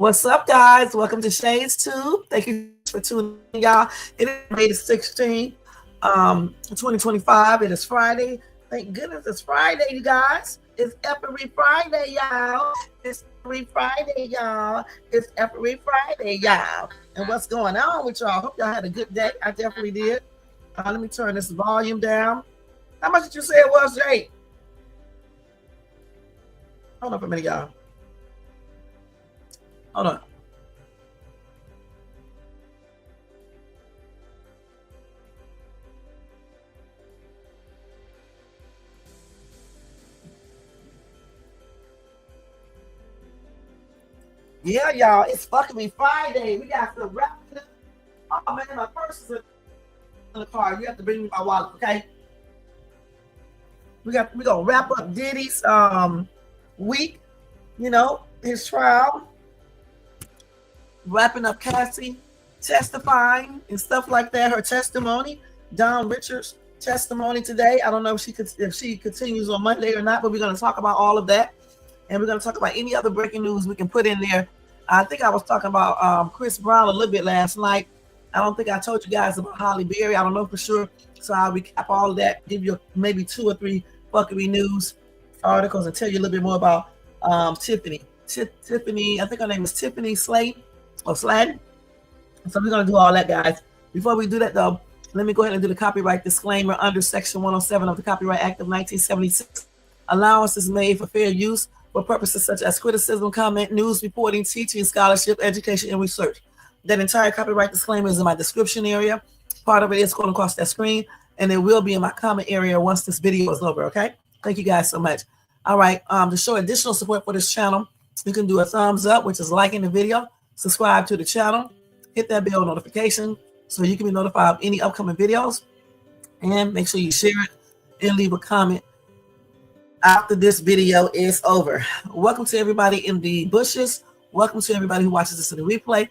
What's up, guys? Welcome to Shades Tube. Thank you for tuning in, y'all. It is May the 16th, 2025. It is Friday. Thank goodness it's Friday, you guys. It's every Friday, y'all. It's every Friday, y'all. It's every Friday, y'all. And what's going on with y'all? Hope y'all had a good day. I definitely did. Let me turn this volume down. How much did you say it was, Jay? Hold on for a minute, y'all. Hold on. Yeah, y'all, it's fucking Friday. We got to wrap it up. Oh man, my purse is in the car. You have to bring me my wallet, okay? We're gonna wrap up Diddy's week, his trial. Wrapping up Cassie testifying and stuff like that. Her testimony, Dawn Richards' testimony today. I don't know if she continues on Monday or not, but we're going to talk about all of that, and we're going to talk about any other breaking news we can put in there. I think I was talking about Chris Brown a little bit last night. I don't think I told you guys about Holly Berry. I don't know for sure, so I'll recap all of that, give you maybe 2 or 3 Fuccery news articles, and tell you a little bit more about Tiffany. Tiffany, I think her name is Tiffany Slade. Or Sladden. So we're going to do all that, guys. Before we do that, though, let me go ahead and do the copyright disclaimer under Section 107 of the Copyright Act of 1976. Allowance is made for fair use for purposes such as criticism, comment, news reporting, teaching, scholarship, education, and research. That entire copyright disclaimer is in my description area. Part of it is going across that screen, and it will be in my comment area once this video is over, okay? Thank you guys so much. All right, to show additional support for this channel, you can do a thumbs up, which is liking the video. Subscribe to the channel, hit that bell notification so you can be notified of any upcoming videos, and make sure you share it and leave a comment after this video is over. Welcome to everybody in the bushes. Welcome to everybody who watches this in the replay.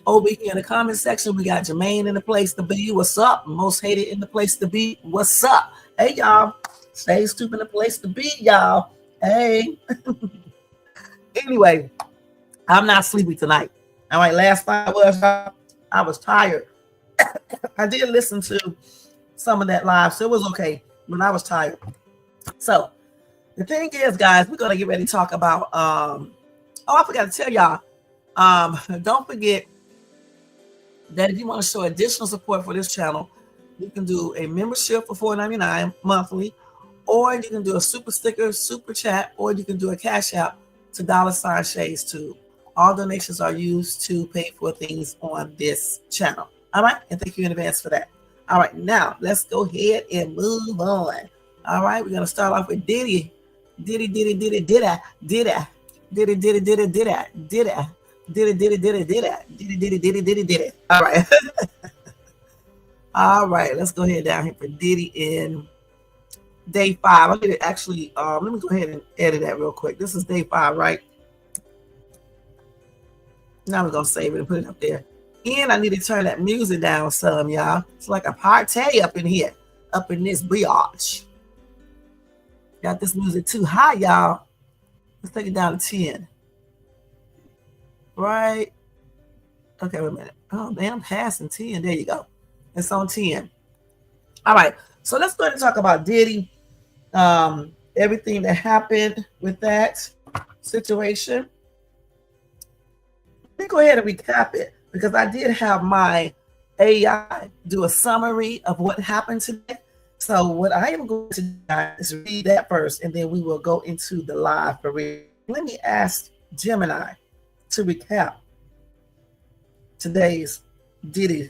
Over here in the comment section, we got Jermaine in the place to be. What's up? Most hated in the place to be. What's up? Hey, y'all. Stay stupid in the place to be, y'all. Hey. Anyway, I'm not sleepy tonight. All right, last night I was tired. I did listen to some of that live, so it was okay, but I was tired. So the thing is, guys, we're gonna get ready to talk about I forgot to tell y'all, don't forget that if you want to show additional support for this channel, you can do a membership for $4.99 monthly, or you can do a super sticker, super chat, or you can do a cash app to $Shades2. All donations are used to pay for things on this channel. All right, and thank you in advance for that. All right, now let's go ahead and move on. All right, we're gonna start off with Diddy. Diddy. All right. All right, let's go ahead down here for Diddy in day 5. I'm gonna actually let me go ahead and edit that real quick. This is day 5, right? Now we're gonna save it and put it up there. And I need to turn that music down some, y'all. It's like a party up in here, up in this biatch. Got this music too high, y'all. Let's take it down to 10. Right. Okay, wait a minute. Oh man, I'm passing 10. There you go. It's on 10. All right. So let's go ahead and talk about Diddy. Everything that happened with that situation. Let me go ahead and recap it, because I did have my AI do a summary of what happened today. So what I am going to do is read that first, and then we will go into the live for real. Let me ask Gemini to recap today's Diddy.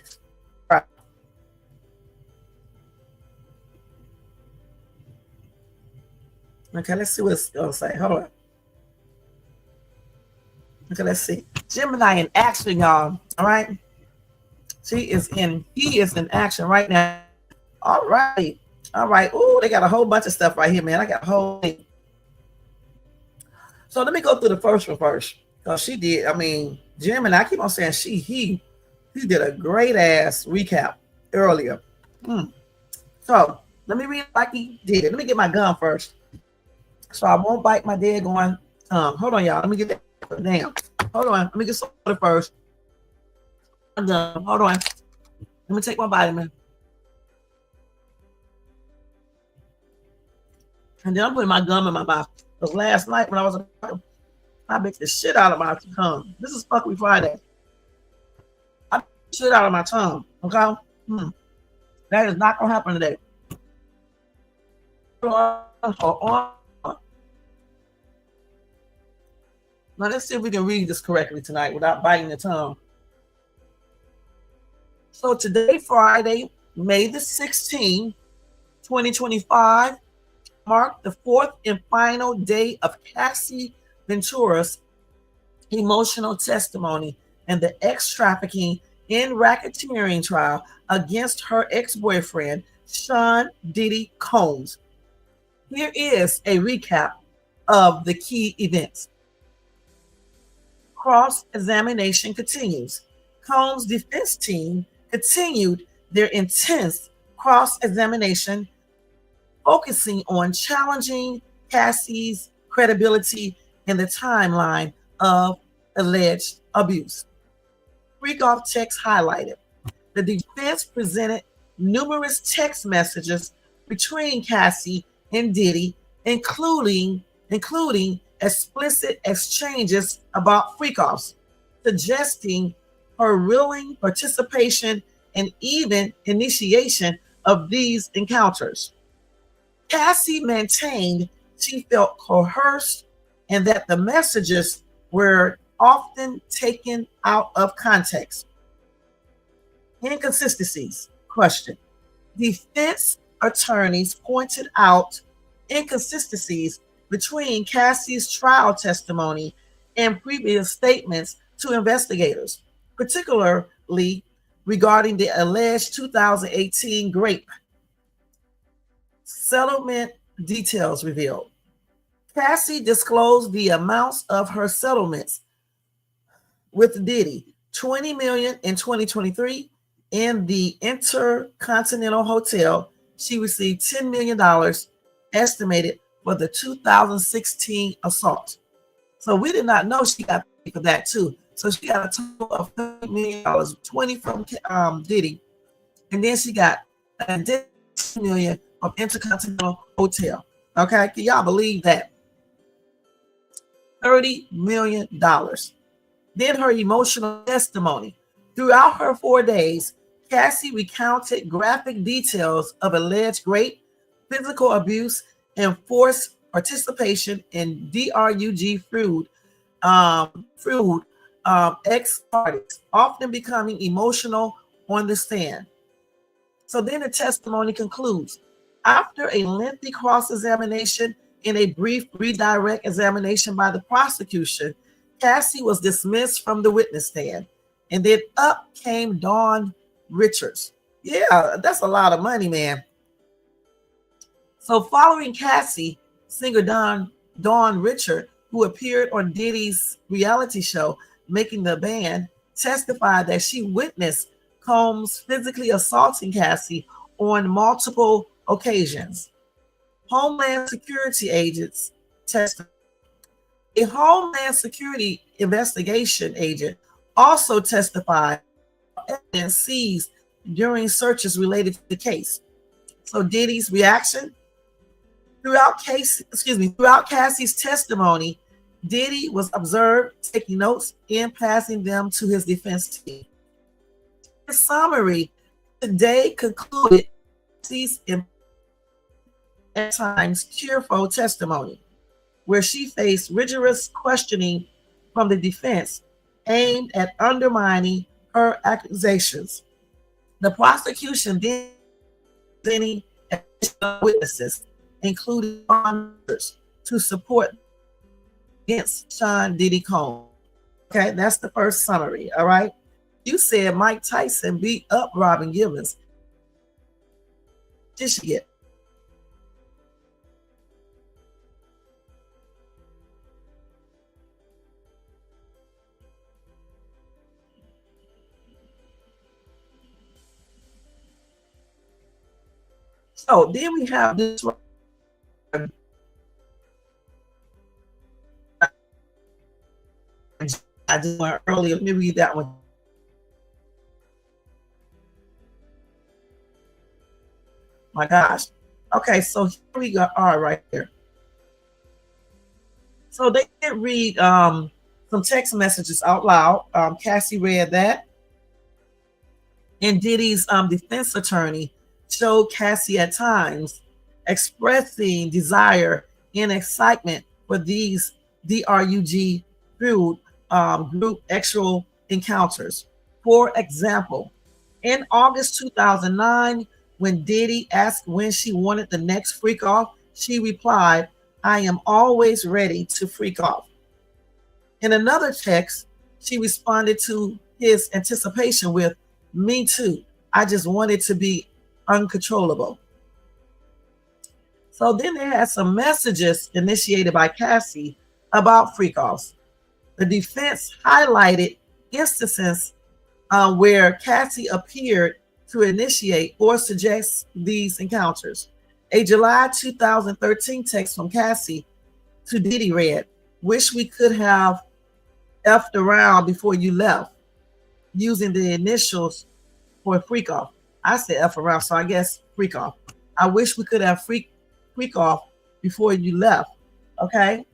Okay, let's see what it's going to say. Hold on. Okay, let's see. Gemini in action, y'all. All right. He is in action right now. All right. All right. Oh, they got a whole bunch of stuff right here, man. I got a whole thing. So let me go through the first one first. Because she did, Gemini, I keep on saying he did a great ass recap earlier. So let me read it like he did it. Let me get my gun first, so I won't bite my dead going. Hold on, y'all. Let me get that down. Hold on. Let me get some water first. I'm done. Hold on. Let me take my vitamin. And then I'm putting my gum in my mouth. Because last night when I was I bit the shit out of my tongue. This is Fuccery Friday. I bit the shit out of my tongue. Okay? That is not going to happen today. Now let's see if we can read this correctly tonight without biting the tongue. So today, Friday, May the 16th, 2025, marked the fourth and final day of Cassie Ventura's emotional testimony and the ex-trafficking and racketeering trial against her ex-boyfriend, Sean Diddy Combs. Here is a recap of the key events. Cross-examination continues. Combs' defense team continued their intense cross-examination, focusing on challenging Cassie's credibility in the timeline of alleged abuse. Freak-off text highlighted. The defense presented numerous text messages between Cassie and Diddy, including explicit exchanges about freak-offs, suggesting her willing participation and even initiation of these encounters. Cassie maintained she felt coerced and that the messages were often taken out of context. Inconsistencies. Question. Defense attorneys pointed out inconsistencies between Cassie's trial testimony and previous statements to investigators, particularly regarding the alleged 2018 grape. Settlement details revealed. Cassie disclosed the amounts of her settlements with Diddy, $20 million in 2023. In the Intercontinental Hotel, she received $10 million estimated for the 2016 assault. So we did not know she got paid for that too. So she got a total of $30 million, 20 from Diddy, and then she got an additional $10 million from Intercontinental Hotel. Okay, can y'all believe that? $30 million. Then her emotional testimony. Throughout her 4 days, Cassie recounted graphic details of alleged rape, physical abuse, and forced participation in drug ex-parties, often becoming emotional on the stand. So then the testimony concludes. After a lengthy cross-examination and a brief redirect examination by the prosecution, Cassie was dismissed from the witness stand. And then up came Dawn Richards. Yeah, that's a lot of money, man. So following Cassie, singer Dawn Richards, who appeared on Diddy's reality show, Making the Band, testified that she witnessed Combs physically assaulting Cassie on multiple occasions. Homeland Security agents testified. A Homeland Security investigation agent also testified evidence seized during searches related to the case. So Diddy's reaction throughout Cassie's testimony, Diddy was observed taking notes and passing them to his defense team. In summary, today concluded Cassie's at times tearful testimony, where she faced rigorous questioning from the defense aimed at undermining her accusations. The prosecution then presented witnesses, including others, to support against Sean Diddy Combs. Okay, that's the first summary. All right. You said Mike Tyson beat up Robin Givens. Did she get? So then we have this one. I did one earlier. Let me read that one. My gosh. Okay, so here we go. All right, right here. So they did read some text messages out loud. Cassie read that. And Diddy's defense attorney showed Cassie at times expressing desire and excitement for these DRUG group actual encounters. For example, in August 2009, when Diddy asked when she wanted the next freak off, she replied, "I am always ready to freak off." In another text, she responded to his anticipation with, "Me too. I just wanted to be uncontrollable." So then they had some messages initiated by Cassie about freak offs. The defense highlighted instances where Cassie appeared to initiate or suggest these encounters. A July 2013 text from Cassie to Diddy read, "Wish we could have effed around before you left," using the initials for freak off. I said F around, so I guess freak off. "I wish we could have freak off before you left." Okay.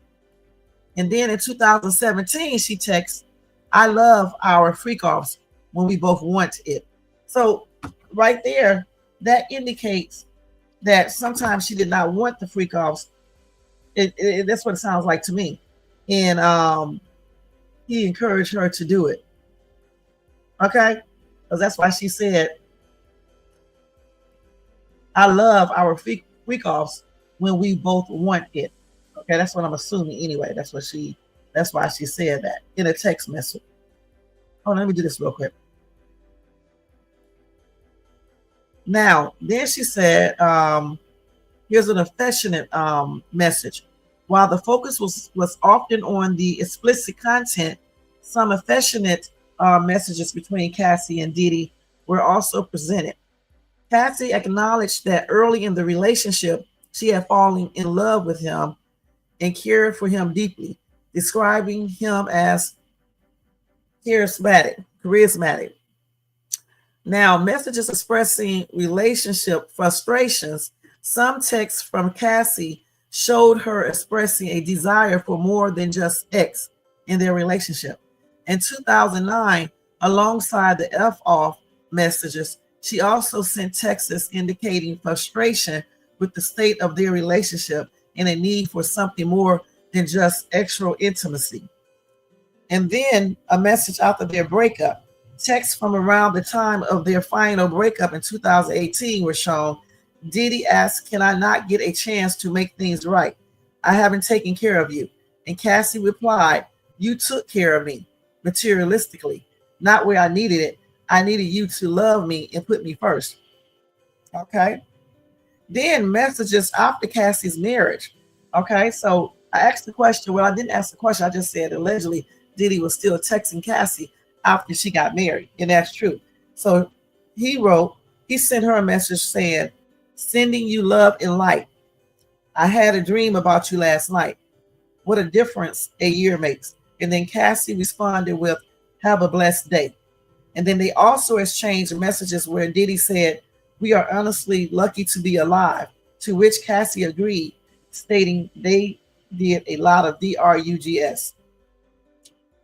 And then in 2017, she texts, "I love our freak offs when we both want it." So right there, that indicates that sometimes she did not want the freak offs. That's what it sounds like to me. And he encouraged her to do it. Okay? Because that's why she said, "I love our freak offs when we both want it." Okay, that's what I'm assuming anyway. That's why she said that in a text message. Oh, let me do this real quick. Now, then she said, here's an affectionate message. While the focus was often on the explicit content, some affectionate messages between Cassie and Diddy were also presented. Cassie acknowledged that early in the relationship, she had fallen in love with him and cared for him deeply, describing him as charismatic. Now, messages expressing relationship frustrations. Some texts from Cassie showed her expressing a desire for more than just X in their relationship. In 2009, alongside the F off messages, she also sent texts indicating frustration with the state of their relationship and a need for something more than just extra intimacy. And then a message after their breakup. Texts from around the time of their final breakup in 2018 were shown. Diddy asked, "Can I not get a chance to make things right? I haven't taken care of you." And Cassie replied, "You took care of me materialistically, not where I needed it. I needed you to love me and put me first." Okay. Then messages after Cassie's marriage. Okay. So I asked the question. Well, I didn't ask the question. I just said allegedly Diddy was still texting Cassie after she got married. And that's true. So he sent her a message saying, "Sending you love and light. I had a dream about you last night. What a difference a year makes." And then Cassie responded with, "Have a blessed day." And then they also exchanged messages where Diddy said, "We are honestly lucky to be alive," to which Cassie agreed, stating they did a lot of DRUGS.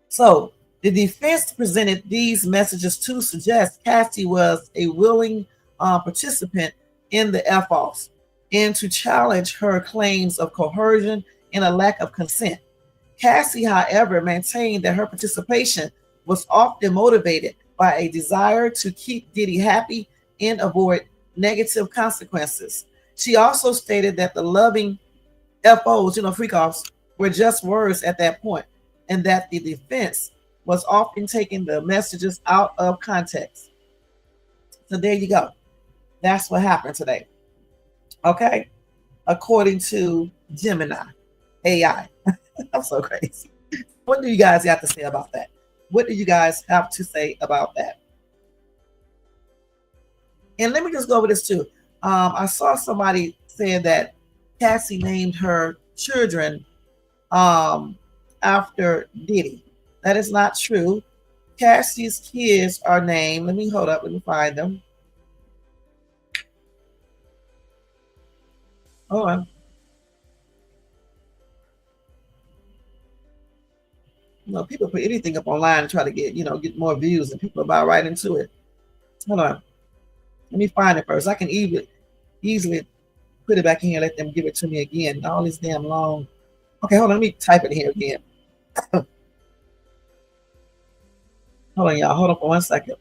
So the defense presented these messages to suggest Cassie was a willing participant in the F-offs and to challenge her claims of coercion and a lack of consent. Cassie, however, maintained that her participation was often motivated by a desire to keep Diddy happy and avoid negative consequences. She also stated that the loving FOs, freak offs, were just words at that point, and that the defense was often taking the messages out of context. So there you go. That's what happened today. Okay? According to Gemini AI. I'm so crazy. What do you guys have to say about that? What do you guys have to say about that? And let me just go over this too. I saw somebody saying that Cassie named her children after Diddy. That is not true. Cassie's kids are named. Let me hold up. Let me find them. Hold on. People put anything up online and try to get more views, and people buy right into it. Hold on. Let me find it first. I can easily put it back in here, let them give it to me again. All this damn long. Okay, hold on. Let me type it here again. Hold on, y'all. Hold on for 1 second.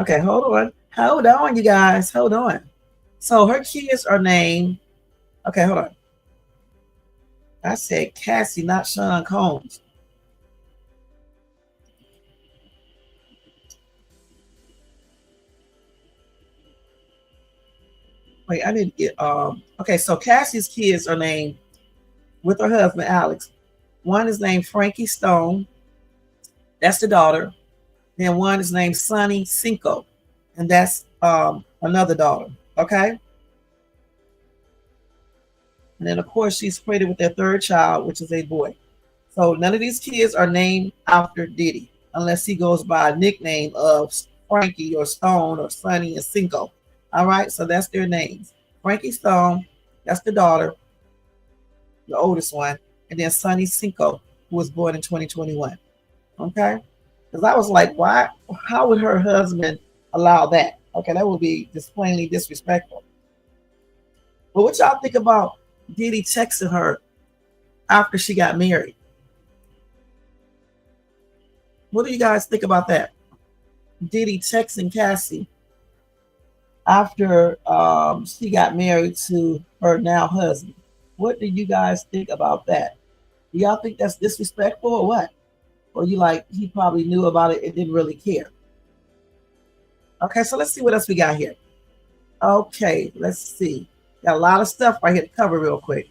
Okay, hold on. Hold on, you guys. Hold on. So her kids are named. Okay, hold on. I said Cassie, not Sean Combs. Wait, I need to get okay, so Cassie's kids are named with her husband Alex. One is named Frankie Stone. That's the daughter. Then one is named Sonny Cinco, and that's another daughter. Okay. And then of course she's created with their third child, which is a boy. So none of these kids are named after Diddy, unless he goes by a nickname of Frankie or Stone or Sonny and Cinco. All right, so that's their names. Frankie Stone, that's the daughter, the oldest one, and then Sonny Cinco, who was born in 2021. Okay, because I was like, why? How would her husband allow that? Okay, that would be just plainly disrespectful. But what y'all think about Diddy texting her after she got married? What do you guys think about that? Diddy texting Cassie after she got married to her now husband. What do you guys think about that? Do y'all think that's disrespectful or what? Or you like he probably knew about it and didn't really care? Okay, so let's see what else we got here. Okay, let's see. Got a lot of stuff right here to cover real quick.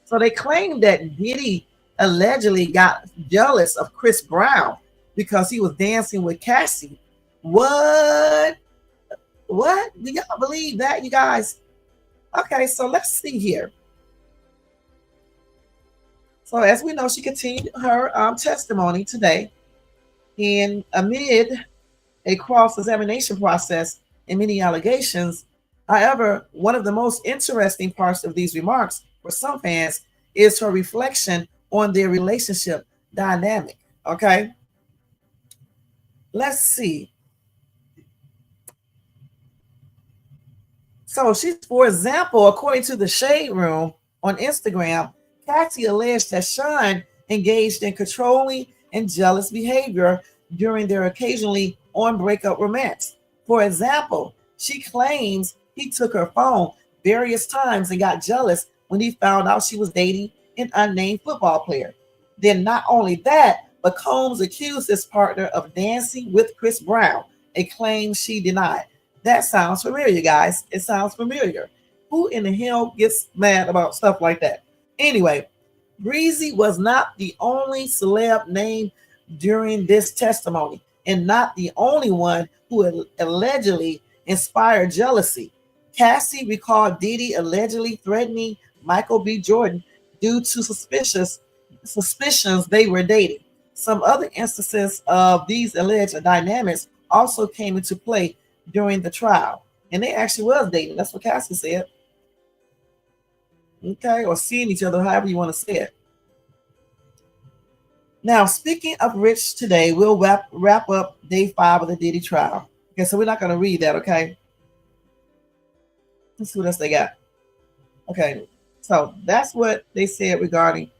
So they claim that Diddy allegedly got jealous of Chris Brown because he was dancing with Cassie. What? What? Do y'all believe that, you guys? Okay, so let's see here. So as we know, she continued her testimony today, and amid a cross-examination process and many allegations. However, one of the most interesting parts of these remarks for some fans is her reflection on their relationship dynamic. Okay, let's see. So for example, according to the Shade Room on Instagram, Cassie alleged that Sean engaged in controlling and jealous behavior during their occasionally on breakup romance. For example, she claims he took her phone various times and got jealous when he found out she was dating an unnamed football player. Then not only that, but Combs accused his partner of dancing with Chris Brown, a claim she denied. That sounds familiar, guys. It sounds familiar. Who in the hell gets mad about stuff like that? Anyway, Breezy was not the only celeb named during this testimony, and not the only one who allegedly inspired jealousy. Cassie recalled Diddy allegedly threatening Michael B. Jordan due to suspicions they were dating. Some other instances of these alleged dynamics also came into play during the trial, and they actually was dating. That's what Cassie said. Okay, or seeing each other, however you want to say it. Now, speaking of Rich today, we'll wrap up day 5 of the Diddy trial. Okay, so we're not going to read that, okay? Let's see what else they got. Okay, so that's what they said regarding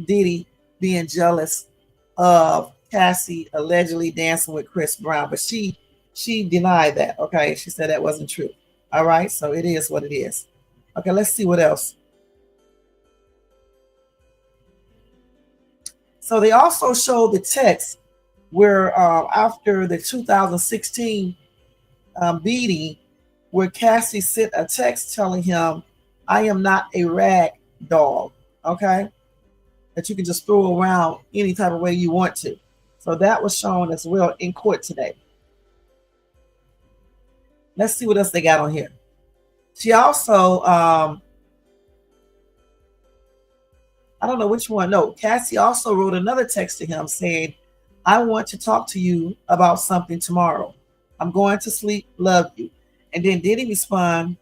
Diddy being jealous of Cassie allegedly dancing with Chris Brown, but she denied that. Okay, she said that wasn't true. All right, so it is what it is. Okay, let's see what else. So they also showed the text where after the 2016 beating, where Cassie sent a text telling him, "I am not a rag doll," okay? That you can just throw around any type of way you want to. So that was shown as well in court today. Let's see what else they got on here. She also I don't know which one. No, Cassie also wrote another text to him saying, I want to talk to you about something tomorrow. I'm going to sleep. Love you. And then Diddy respond,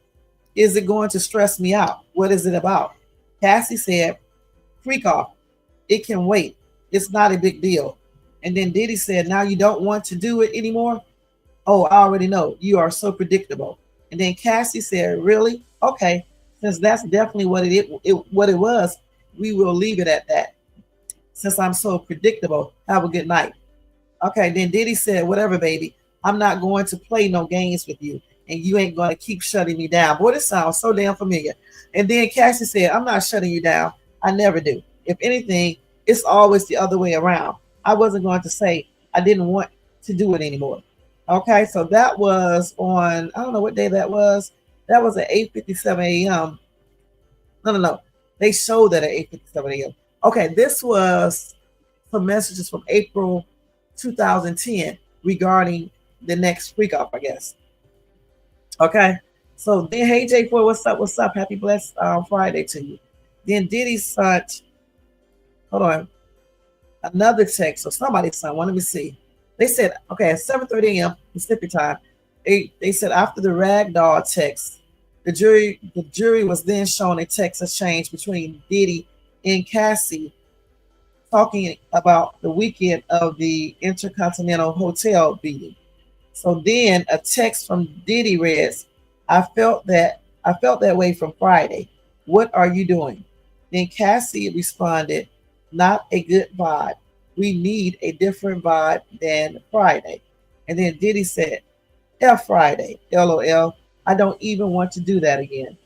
is it going to stress me out? What is it about? Cassie said, freak off. It can wait. It's not a big deal. And then Diddy said, now you don't want to do it anymore? Oh, I already know. You are so predictable. And then Cassie said, really? Okay. Since that's definitely what what it was, we will leave it at that. Since I'm so predictable, have a good night. Okay, then Diddy said, whatever, baby. I'm not going to play no games with you. And you ain't going to keep shutting me down. Boy, this sounds so damn familiar. And then Cassie said, I'm not shutting you down. I never do. If anything, it's always the other way around. I wasn't going to say I didn't want to do it anymore. Okay, so that was on, I don't know what day that was. That was at 8:57 a.m. No. They showed that at 8:57 a.m. Okay, this was some messages from April 2010 regarding the next freak off, I guess. Okay, so then, hey J4, what's up? What's up? Happy blessed Friday to you. Then Diddy sent, hold on, another text. So somebody sent one. Let me see. They said, okay, at 7:30 a.m. Pacific time, they said after the ragdoll text, the jury was then shown a text exchange between Diddy and Cassie talking about the weekend of the Intercontinental Hotel beating. So then a text from Diddy reads, I felt that way from Friday. What are you doing? Then Cassie responded, not a good vibe. We need a different vibe than Friday. And then Diddy said, F Friday, LOL. I don't even want to do that again.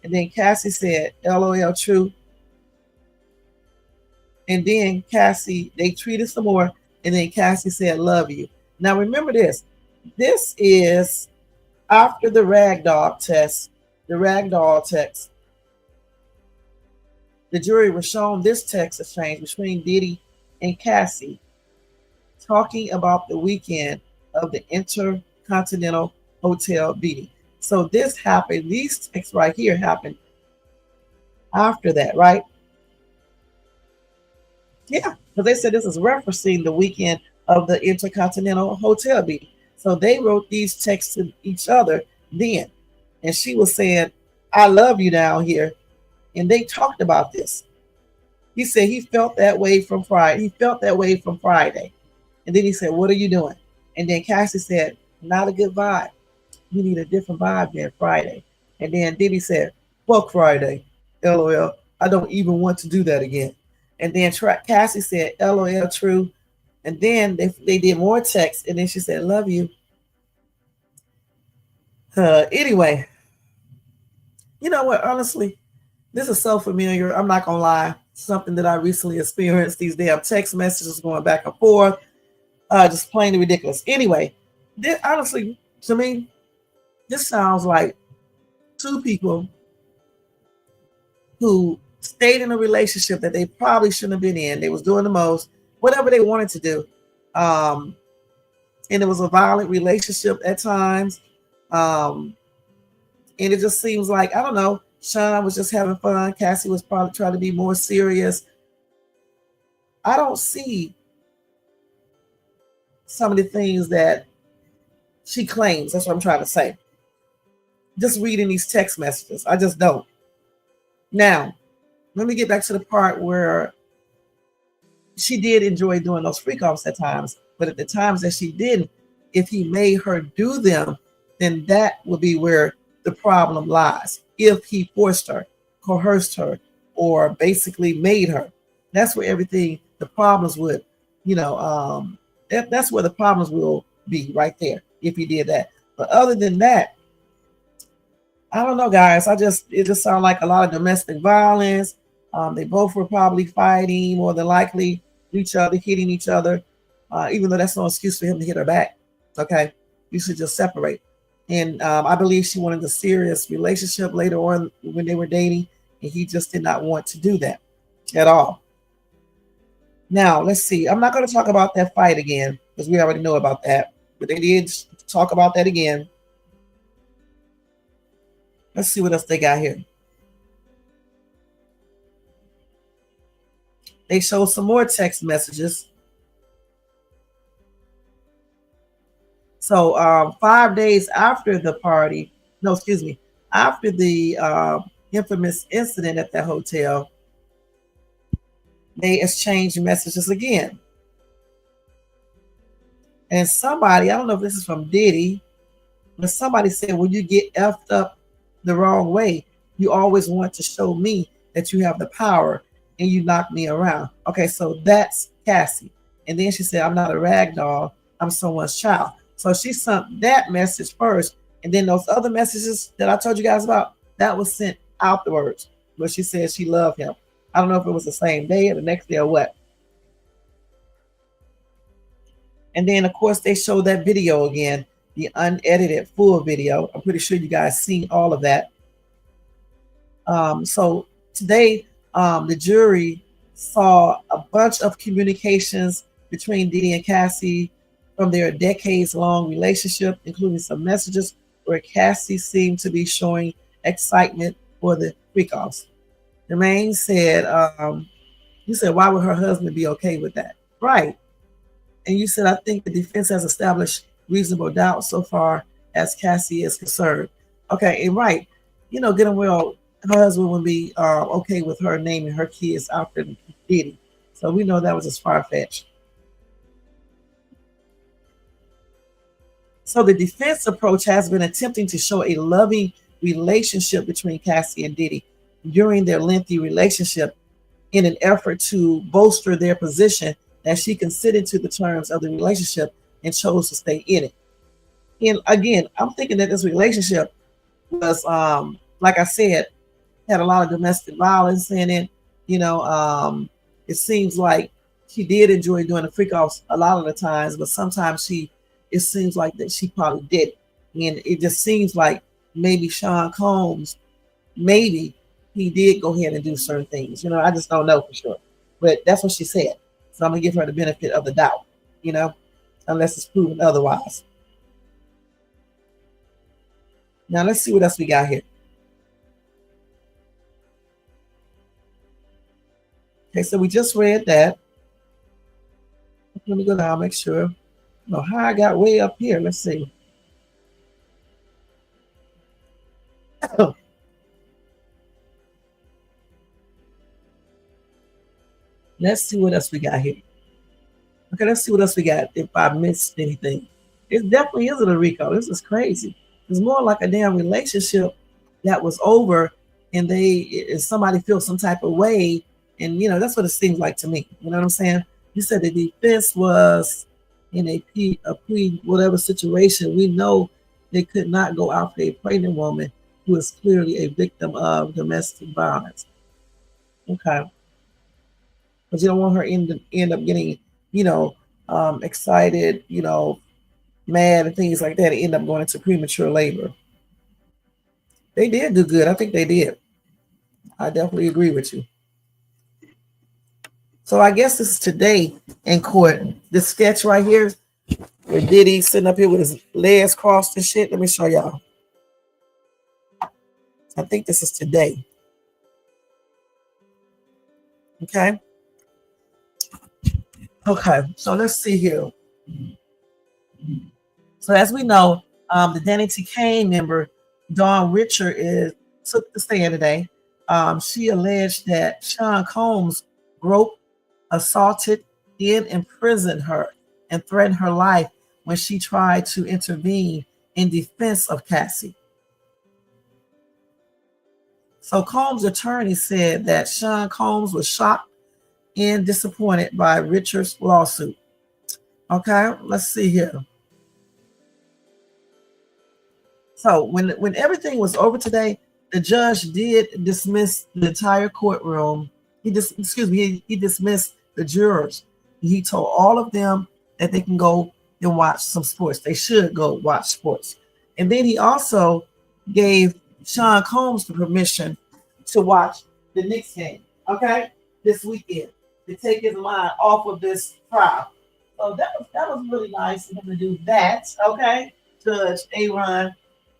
And then Cassie said, LOL, true. And then Cassie, they tweeted some more. And then Cassie said, love you. Now remember this. This is after the ragdoll test. The ragdoll text. The jury was shown this text exchange between Diddy and Cassie talking about the weekend of the Intercontinental Hotel beating. So this happened, these texts right here happened after that, right? Yeah, because they said this is referencing the weekend of the Intercontinental Hotel beating. So they wrote these texts to each other then. And she was saying, I love you down here. And they talked about this. He said he felt that way from Friday. He felt that way from Friday. And then he said, what are you doing? And then Cassie said, not a good vibe. You need a different vibe than Friday. And then Diddy said, fuck Friday. LOL. I don't even want to do that again. And then Cassie said, LOL, true. And then they did more texts. And then she said, love you. Anyway, you know what? Honestly, this is so familiar. I'm not going to lie. Something that I recently experienced. These damn text messages going back and forth. Just plain ridiculous. Anyway, honestly, to me, this sounds like two people who stayed in a relationship that they probably shouldn't have been in. They was doing the most, whatever they wanted to do. And it was a violent relationship at times. And it just seems like, I don't know, Sean was just having fun. Cassie was probably trying to be more serious. I don't see some of the things that she claims. That's what I'm trying to say. Just reading these text messages. I just don't. Now, let me get back to the part where she did enjoy doing those freak offs at times. But at the times that she didn't, if he made her do them, then that would be where the problem lies. If he forced her, coerced her, or basically made her, that's where everything, the problems would, that's where the problems will be right there if he did that. But other than that, I don't know, guys. It just sounds like a lot of domestic violence. They both were probably fighting, more than likely, each other, hitting each other, even though that's no excuse for him to hit her back. Okay, you should just separate. And I believe she wanted a serious relationship later on when they were dating, and he just did not want to do that at all. Now, let's see. I'm not going to talk about that fight again because we already know about that, but they did talk about that again. Let's see what else they got here. They showed some more text messages. So 5 days after the party, no, excuse me, after the infamous incident at that hotel, they exchanged messages again. And somebody, I don't know if this is from Diddy, but somebody said, when you get effed up the wrong way, you always want to show me that you have the power and you knock me around. Okay, so that's Cassie. And then she said, I'm not a rag doll, I'm someone's child. So she sent that message first. And then those other messages that I told you guys about, that was sent afterwards. But she said she loved him. I don't know if it was the same day or the next day or what. And then, of course, they showed that video again, the unedited full video. I'm pretty sure you guys seen all of that. So today, the jury saw a bunch of communications between Diddy and Cassie from their decades-long relationship, including some messages where Cassie seemed to be showing excitement for the freak-offs. Jermaine said, you said, why would her husband be okay with that? Right. And you said, I think the defense has established reasonable doubt so far as Cassie is concerned. Okay, and right. You know, getting well, her husband would be okay with her naming her kids after Diddy. So we know that was just far-fetched. So the defense approach has been attempting to show a loving relationship between Cassie and Diddy during their lengthy relationship in an effort to bolster their position that she considered to the terms of the relationship and chose to stay in it. And again, I'm thinking that this relationship was, like I said, had a lot of domestic violence in it. You know, it seems like she did enjoy doing the freak offs a lot of the times, but sometimes it seems like that she probably did it. And it just seems like maybe Sean Combs, maybe he did go ahead and do certain things. You know, I just don't know for sure. But that's what she said. So I'm going to give her the benefit of the doubt, you know, unless it's proven otherwise. Now let's see what else we got here. Okay, so we just read that. Let me go down, make sure. No, how I got way up here. Let's see. Let's see what else we got here. Okay, let's see what else we got. If I missed anything, it definitely isn't a RICO. This is crazy. It's more like a damn relationship that was over, and somebody feels some type of way, and you know that's what it seems like to me. You know what I'm saying? You said the defense was in a pre whatever situation. We know they could not go after a pregnant woman who is clearly a victim of domestic violence. Okay. But you don't want her end up getting, you know, excited, you know, mad and things like that, and end up going into premature labor. They did do good. I think they did. I definitely agree with you. So I guess this is today in court. This sketch right here, where Diddy sitting up here with his legs crossed and shit. Let me show y'all. I think this is today. Okay. Okay, so let's see here. So as we know, the Danny T. Kane member, Dawn Richards, took the stand today. She alleged that Sean Combs groped, assaulted, and imprisoned her and threatened her life when she tried to intervene in defense of Cassie. So Combs' attorney said that Sean Combs was shocked and disappointed by Richards' lawsuit. Okay, let's see here. So when everything was over today, the judge did dismiss the entire courtroom. He dismissed the jurors. He told all of them that they can go and watch some sports. They should go watch sports. And then he also gave Sean Combs the permission to watch the Knicks game, okay, this weekend, to take his mind off of this trial. So that was really nice of him to do that, okay, Judge Aaron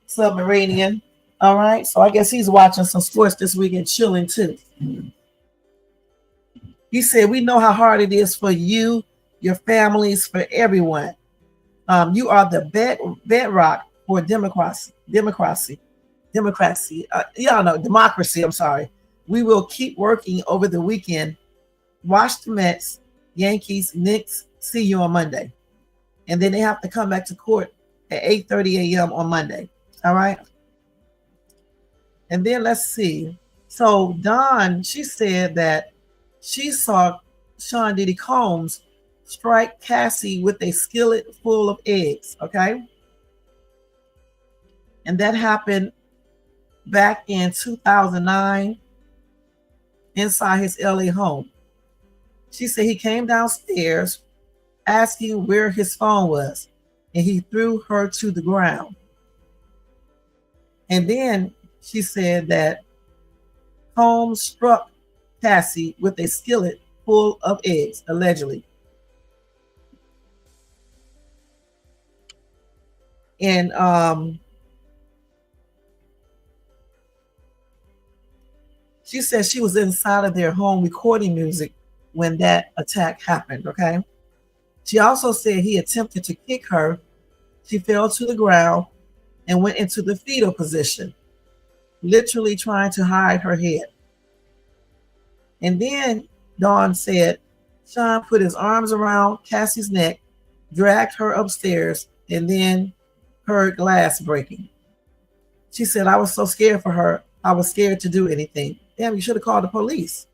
Submarinian. All right, so I guess he's watching some sports this weekend, chilling too. He said, we know how hard it is for you, your families, for everyone. You are the bedrock for democracy. Y'all know democracy. I'm sorry. We will keep working over the weekend. Watch the Mets, Yankees, Knicks. See you on Monday. And then they have to come back to court at 8:30 a.m. on Monday. All right. And then let's see. So Dawn, she said that she saw Sean Diddy Combs strike Cassie with a skillet full of eggs. Okay. And that happened back in 2009 inside his LA home. She said he came downstairs asking where his phone was, and he threw her to the ground. And then she said that Combs struck Cassie with a skillet full of eggs, allegedly. And she said she was inside of their home recording music when that attack happened, okay? She also said he attempted to kick her. She fell to the ground and went into the fetal position, literally trying to hide her head. And then Dawn said Sean put his arms around Cassie's neck, dragged her upstairs, and then heard glass breaking. She said, I was so scared for her. I was scared to do anything. Damn, you should have called the police.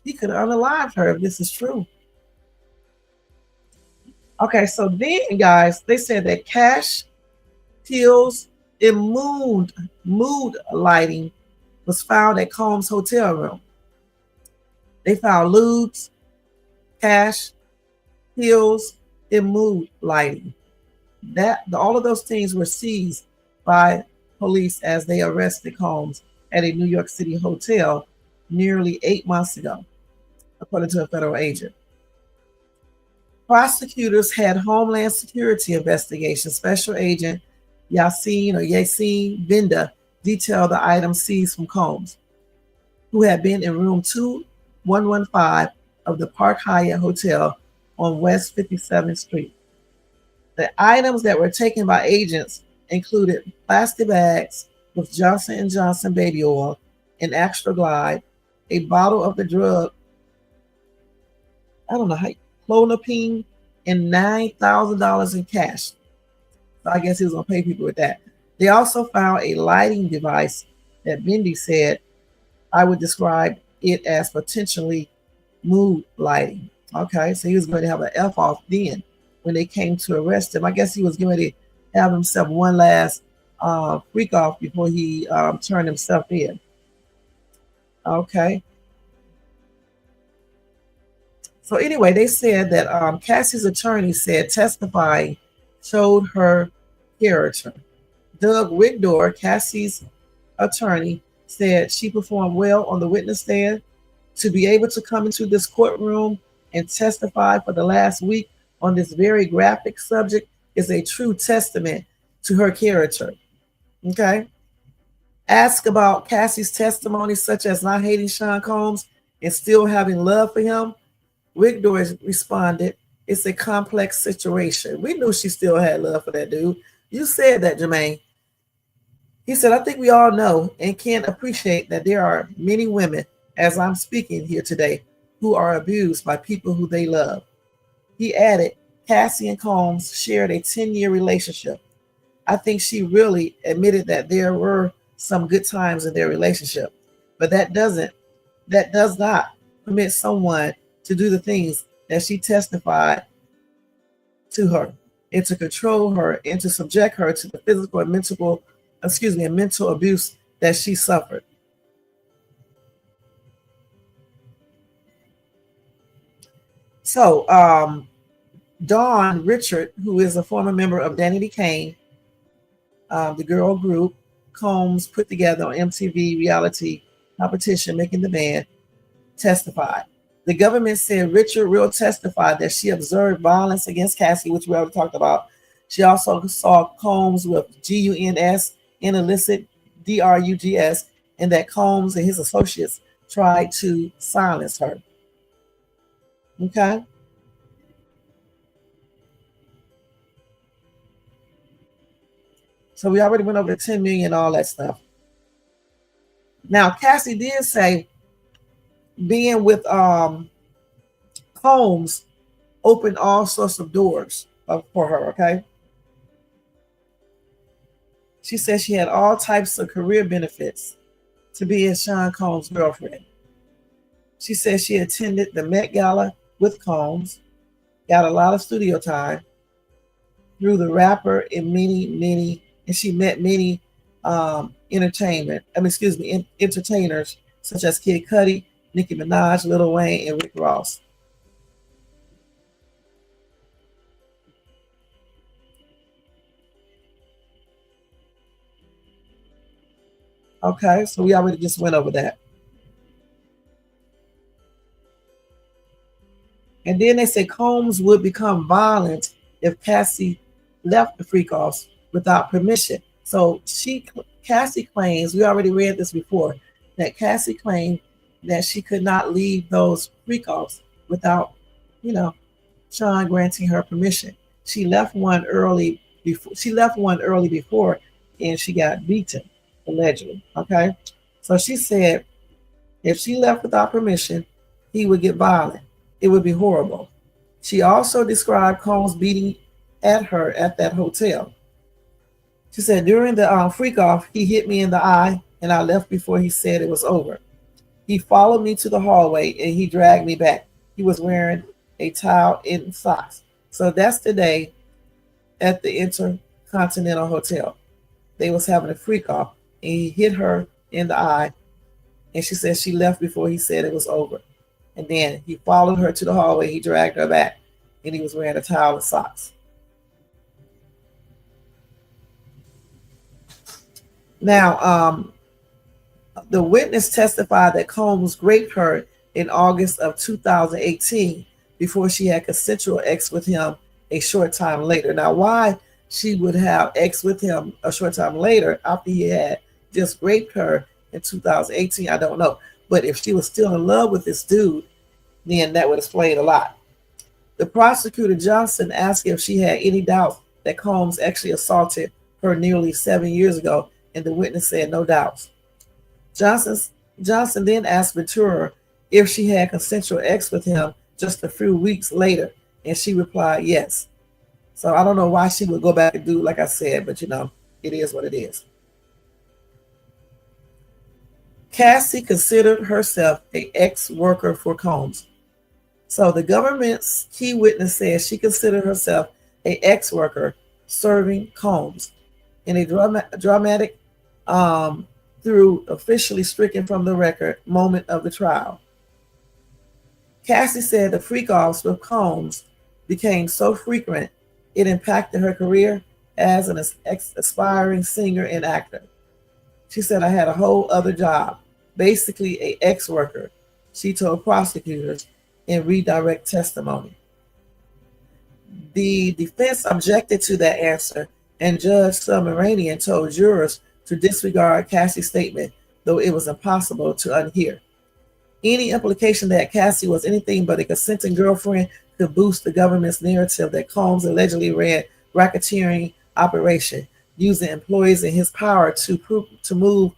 He could have unalived her if this is true. Okay, so then, guys, they said that cash, pills, and mood lighting was found at Combs' hotel room. They found lubes, cash, pills, and mood lighting. All of those things were seized by police as they arrested Combs at a New York City hotel nearly 8 months ago, according to a federal agent. Prosecutors had Homeland Security investigation. Special Agent Yassine Binda detailed the items seized from Combs, who had been in room 2115 of the Park Hyatt Hotel on West 57th Street. The items that were taken by agents included plastic bags with Johnson & Johnson baby oil, an Extra Glide, a bottle of the drug, clonopine, and $9,000 in cash. So I guess he was going to pay people with that. They also found a lighting device that Bindi said I would describe it as potentially mood lighting. Okay, so he was going to have an F off then when they came to arrest him. I guess he was going to have himself one last freak off before he turned himself in. Okay. So anyway, they said that Cassie's attorney said testifying showed her character. Doug Wigdor, Cassie's attorney, said she performed well on the witness stand. To be able to come into this courtroom and testify for the last week on this very graphic subject is a true testament to her character. Okay. Ask about Cassie's testimony, such as not hating Sean Combs and still having love for him. Wigdor responded, it's a complex situation. We knew she still had love for that dude. You said that, Jermaine. He said, I think we all know and can appreciate that there are many women, as I'm speaking here today, who are abused by people who they love. He added, Cassie and Combs shared a 10-year relationship. I think she really admitted that there were some good times in their relationship, but that does not permit someone to do the things that she testified to her and to control her and to subject her to the physical and mental abuse that she suffered. So Dawn Richard, who is a former member of Danny Kane, the girl group Combs put together on MTV reality competition, Making the Band, testified. The government said Richard will testify that she observed violence against Cassie, which we already talked about. She also saw Combs with GUNS and illicit DRUGS, and that Combs and his associates tried to silence her. Okay. So we already went over the 10 million, all that stuff. Now, Cassie did say being with Combs opened all sorts of doors for her. Okay. She said she had all types of career benefits to being Sean Combs' girlfriend. She said she attended the Met Gala with Combs, got a lot of studio time through the rapper and she met many entertainers such as Kid Cudi, Nicki Minaj, Lil Wayne, and Rick Ross. Okay, so we already just went over that. And then they say Combs would become violent if Cassie left the freak offs without permission. So Cassie claims, we already read this before, that Cassie claimed that she could not leave those freak offs without, you know, Sean granting her permission. She left one early before and she got beaten, allegedly. Okay. So she said if she left without permission, he would get violent. It would be horrible. She also described Combs beating at her at that hotel. She said, during the freak off, he hit me in the eye and I left before he said it was over. He followed me to the hallway and he dragged me back. He was wearing a towel and socks. So that's the day at the Intercontinental Hotel. They was having a freak off and he hit her in the eye. And she said she left before he said it was over. And then he followed her to the hallway. He dragged her back and he was wearing a towel and socks. Now, the witness testified that Combs raped her in August of 2018 before she had consensual sex with him a short time later. Now, why she would have sex with him a short time later after he had just raped her in 2018, I don't know. But if she was still in love with this dude, then that would explain a lot. The prosecutor Johnson asked if she had any doubt that Combs actually assaulted her nearly 7 years ago, and the witness said no doubts. Johnson then asked Ventura if she had consensual sex with him just a few weeks later, and she replied yes. So I don't know why she would go back and do like I said, but it is what it is. Cassie considered herself an ex-worker for Combs. So the government's key witness says she considered herself an ex-worker serving Combs in a dramatic through officially stricken from the record moment of the trial. Cassie said the freak-offs with Combs became so frequent it impacted her career as an aspiring singer and actor. She said, I had a whole other job, basically an ex-worker, she told prosecutors in redirect testimony. The defense objected to that answer, and Judge Submaranian told jurors to disregard Cassie's statement, though it was impossible to unhear. Any implication that Cassie was anything but a consenting girlfriend could boost the government's narrative that Combs allegedly ran racketeering operation, using employees in his power to move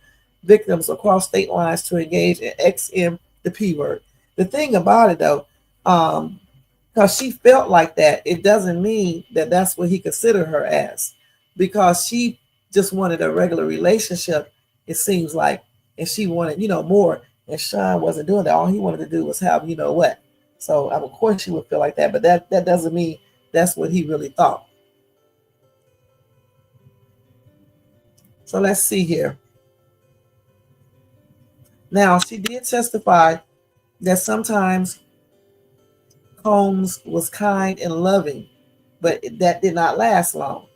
victims across state lines to engage in XM, the P word. The thing about it, though, because she felt like that, it doesn't mean that that's what he considered her as, because she just wanted a regular relationship, it seems like, and she wanted, more, and Sean wasn't doing that. All he wanted to do was have, what. So, of course, she would feel like that, but that doesn't mean that's what he really thought. So let's see here. Now, she did testify that sometimes Combs was kind and loving, but that did not last long.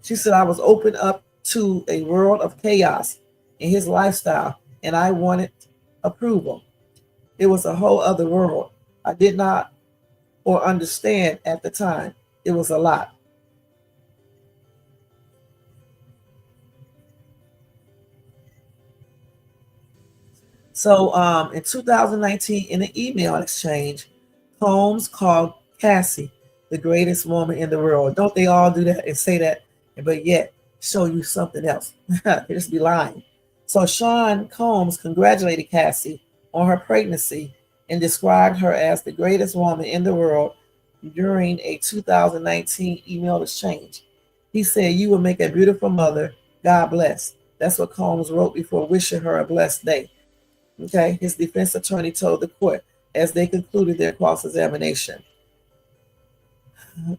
She said, I was open up to a world of chaos in his lifestyle, and I wanted approval. It was a whole other world. I did not or understand at the time. It was a lot. So in 2019, in an email exchange, Combs called Cassie the greatest woman in the world. Don't they all do that and say that, but yet show you something else? They just be lying. So Sean Combs congratulated Cassie on her pregnancy and described her as the greatest woman in the world during a 2019 email exchange. He said, "You will make a beautiful mother. God bless." That's what Combs wrote before wishing her a blessed day. Okay, his defense attorney told the court as they concluded their cross-examination.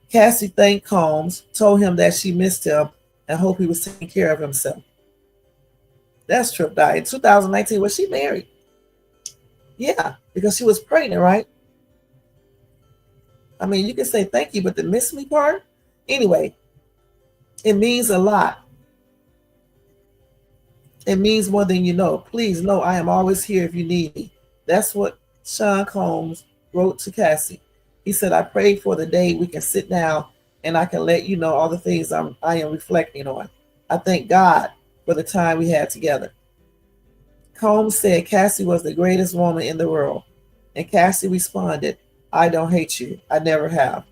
Cassie thanked Combs, told him that she missed him and hoped he was taking care of himself. That's tripped out. In 2019, was she married? Yeah, because she was pregnant, right? I mean, you can say thank you, but the miss me part? Anyway, it means a lot. It means more than you know. Please know I am always here if you need me. That's what Sean Combs wrote to Cassie. He said, "I pray for the day we can sit down and I can let you know all the things I am reflecting on. I thank God for the time we had together." Combs said Cassie was the greatest woman in the world. And Cassie responded, "I don't hate you. I never have."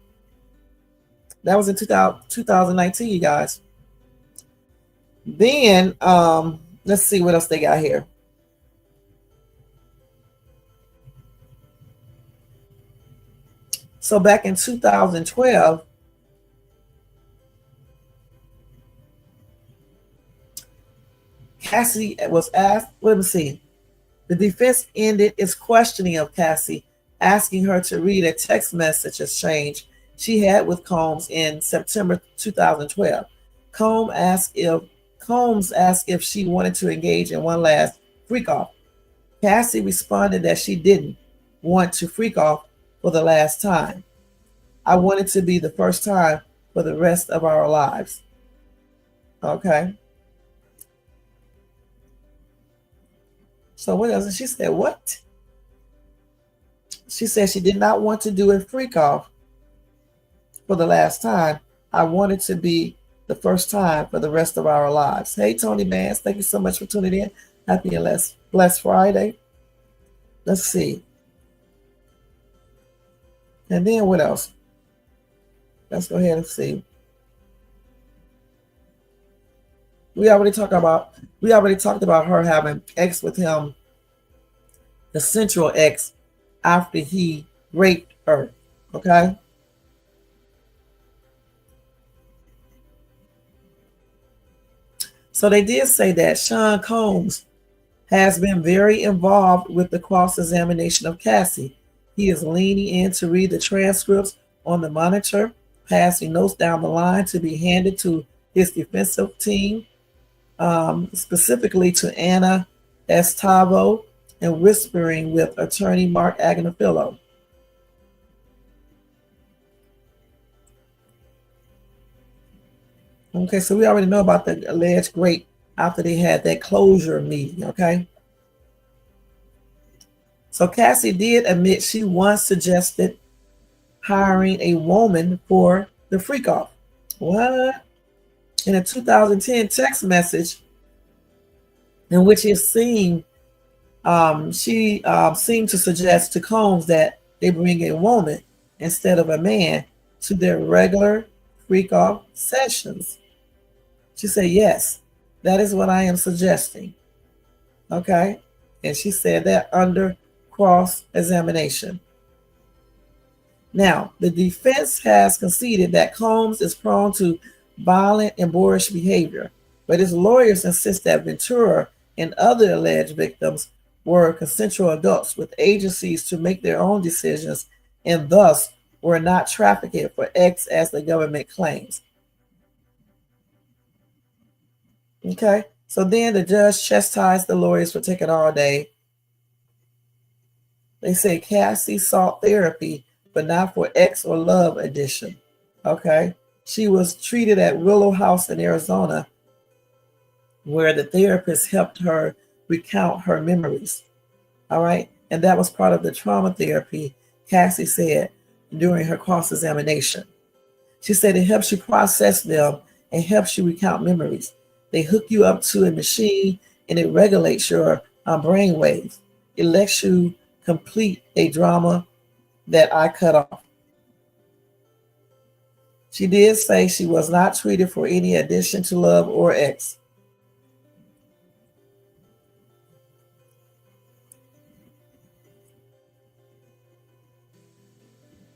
That was in 2019, you guys. Then, let's see what else they got here. So back in 2012, Cassie was asked, let me see. The defense ended its questioning of Cassie, asking her to read a text message exchange she had with Combs in September 2012. Combs asked if she wanted to engage in one last freak off. Cassie responded that she didn't want to freak off for the last time. "I want it to be the first time for the rest of our lives." Okay. So what else? She said, what? She said she did not want to do a freak off for the last time. "I want it to be the first time for the rest of our lives." Hey, Tony Mans, thank you so much for tuning in. Happy and blessed Friday. Let's see. And then what else? Let's go ahead and see. We already talked about her having X with him, the central X, after he raped her. Okay. So they did say that Sean Combs has been very involved with the cross-examination of Cassie. He is leaning in to read the transcripts on the monitor, passing notes down the line to be handed to his defensive team, specifically to Anna Estavo, and whispering with attorney Mark Agnafilo. Okay, so we already know about the alleged rape after they had that closure meeting, okay? So Cassie did admit she once suggested hiring a woman for the freak off. What? In a 2010 text message in which it seemed she seemed to suggest to Combs that they bring a woman instead of a man to their regular freak off sessions. She said, "Yes, that is what I am suggesting." Okay. And she said that under cross-examination. Now, the defense has conceded that Combs is prone to violent and boorish behavior, but his lawyers insist that Ventura and other alleged victims were consensual adults with agencies to make their own decisions and thus were not trafficked for X as the government claims. Okay, so then the judge chastised the lawyers for taking all day. They say Cassie sought therapy, but not for X or Love edition. Okay, she was treated at Willow House in Arizona, where the therapist helped her recount her memories. All right, and that was part of the trauma therapy, Cassie said during her cross-examination. She said it helps you process them and helps you recount memories. They hook you up to a machine and it regulates your brain waves. It lets you complete a drama that I cut off. She did say she was not treated for any addition to love or ex.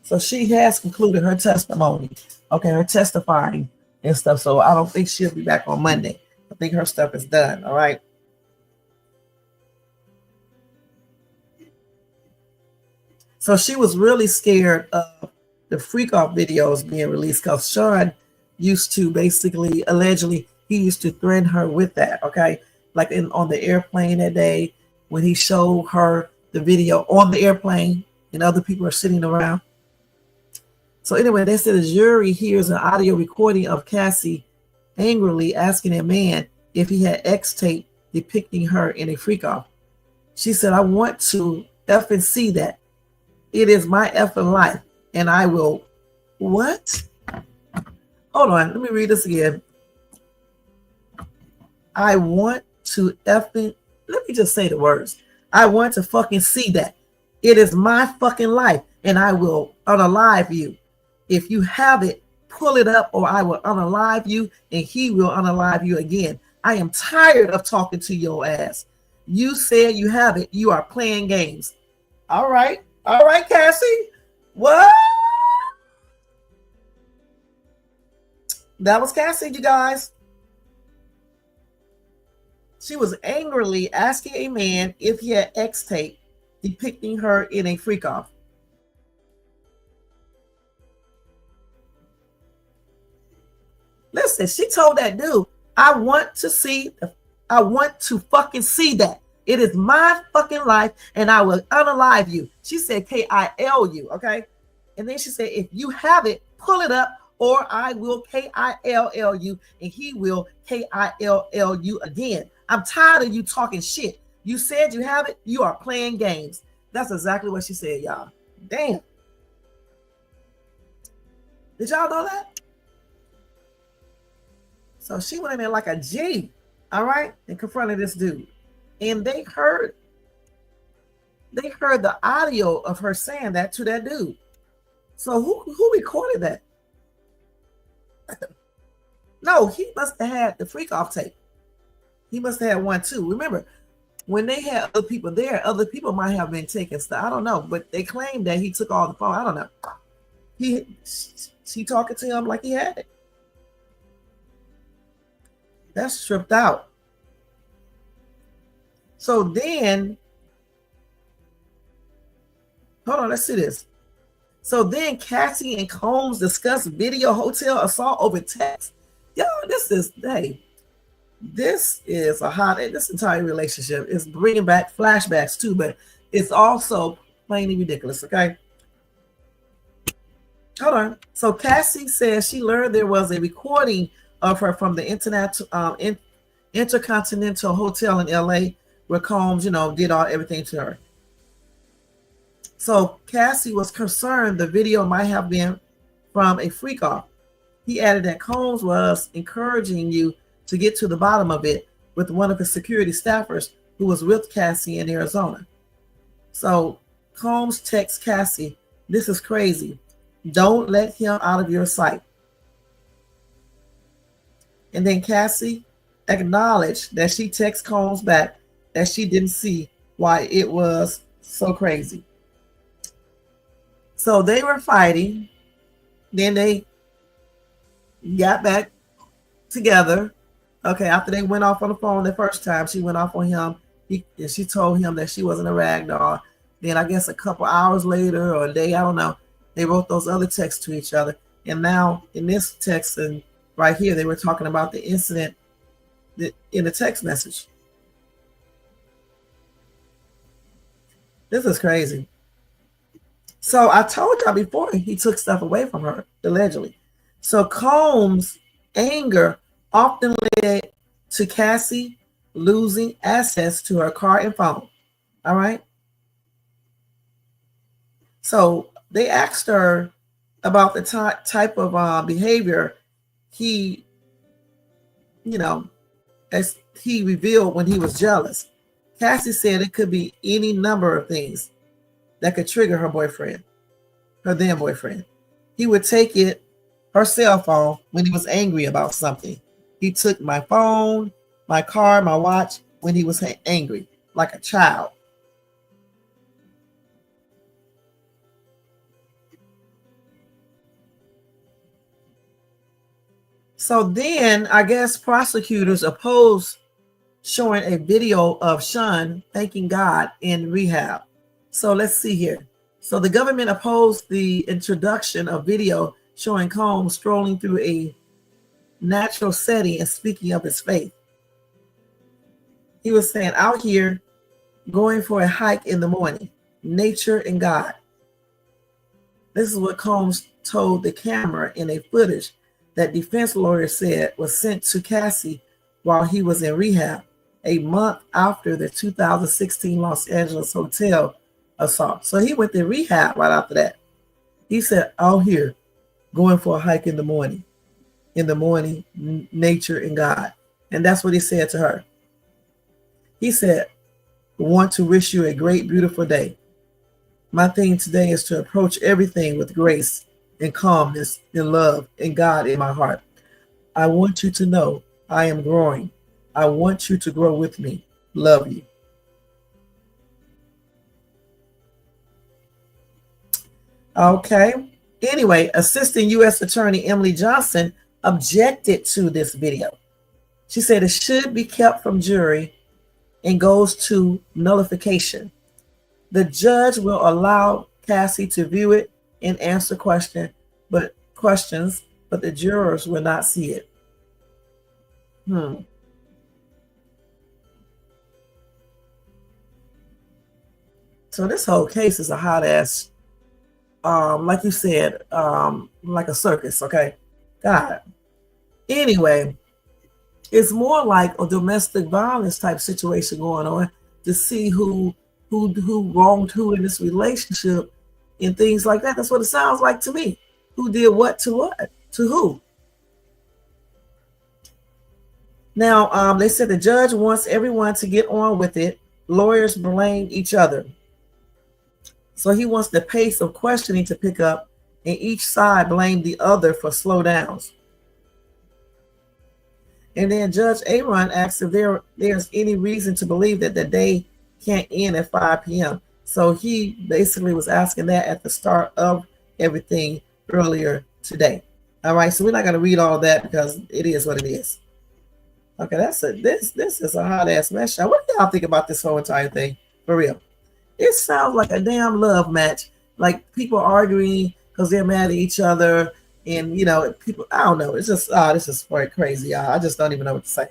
So she has concluded her testimony. Okay, her testifying and stuff. So I don't think she'll be back on Monday. I think her stuff is done. All right. So she was really scared of the freak off videos being released because Sean used to basically, allegedly, he used to threaten her with that. Okay. Like on the airplane that day when he showed her the video on the airplane and other people are sitting around. So anyway, they said the jury hears an audio recording of Cassie angrily asking a man if he had X tape depicting her in a freak off. She said, I want to effing see that. It is my effing life, and I will. What? Hold on, let me read this again. I want to effing. Let me just say the words. I want to fucking see that. It is my fucking life, and I will unalive you. If you have it, pull it up, or I will unalive you, and he will unalive you again. I am tired of talking to your ass. You said you have it. You are playing games. All right. All right, Cassie. What? That was Cassie, you guys. She was angrily asking a man if he had X tape depicting her in a freak off. Listen, she told that dude, I want to fucking see that. It is my fucking life, and I will unalive you. She said K-I-L-U, okay? And then she said, if you have it, pull it up, or I will K-I-L-L-U, and he will K-I-L-L-U again. I'm tired of you talking shit. You said you have it. You are playing games. That's exactly what she said, y'all. Damn. Did y'all know that? So she went in there like a G, all right, and confronted this dude. And they heard the audio of her saying that to that dude. So who recorded that? No, he must have had the freak off tape. He must have had one too. Remember, when they had other people there, other people might have been taking stuff. I don't know, but they claimed that he took all the phone. I don't know. She talking to him like he had it. That's stripped out. So then, hold on, let's see this. So then Cassie and Combs discuss video hotel assault over text. Yo, this is a hot, this entire relationship is bringing back flashbacks too, but it's also plainly ridiculous, okay? Hold on. So Cassie says she learned there was a recording of her from the Intercontinental Hotel in LA where Combs, did everything to her. So Cassie was concerned the video might have been from a freak off. He added that Combs was encouraging you to get to the bottom of it with one of his security staffers who was with Cassie in Arizona. So Combs texts Cassie, this is crazy. Don't let him out of your sight. And then Cassie acknowledged that she texted Combs back that she didn't see why it was so crazy. So they were fighting. Then they got back together. Okay, after they went off on the phone the first time, she went off on him. She told him that she wasn't a rag doll. Then I guess a couple hours later or a day, I don't know, they wrote those other texts to each other. And now in this text and right here, they were talking about the incident in the text message. This is crazy. So I told y'all before he took stuff away from her, allegedly. So Combs' anger often led to Cassie losing access to her car and phone. All right. So they asked her about the type of behavior as he revealed when he was jealous. Cassie said it could be any number of things that could trigger her boyfriend, her then boyfriend. He would take her cell phone, when he was angry about something. He took my phone, my car, my watch when he was angry, like a child. So then I guess prosecutors opposed showing a video of Sean thanking God in rehab. So let's see here. So the government opposed the introduction of video showing Combs strolling through a natural setting and speaking of his faith. He was saying, out here going for a hike in the morning, nature and God. This is what Combs told the camera in a footage that defense lawyers said was sent to Cassie while he was in rehab, a month after the 2016 Los Angeles hotel assault. So he went to rehab right after that. He said, out here going for a hike in the morning, nature and God. And that's what he said to her. He said, want to wish you a great, beautiful day. My thing today is to approach everything with grace and calmness and love and God in my heart. I want you to know I am growing. I want you to grow with me. Love you. Okay. Anyway, Assistant U.S. Attorney Emily Johnson objected to this video. She said it should be kept from jury and goes to nullification. The judge will allow Cassie to view it and answer questions, but the jurors will not see it. So this whole case is a hot ass, like you said, like a circus, okay? God. Anyway, it's more like a domestic violence type situation going on to see who wronged who in this relationship and things like that. That's what it sounds like to me. Who did what to who? Now, they said the judge wants everyone to get on with it. Lawyers blame each other. So he wants the pace of questioning to pick up and each side blame the other for slowdowns. And then Judge Aaron asks if there's any reason to believe that the day can't end at 5 p.m. So he basically was asking that at the start of everything earlier today. All right, so we're not going to read all that because it is what it is. Okay, this is a hot ass mess. What do y'all think about this whole entire thing? For real, it sounds like a damn love match. Like people arguing because they're mad at each other, and people. I don't know. It's just this is quite crazy, y'all. I just don't even know what to say.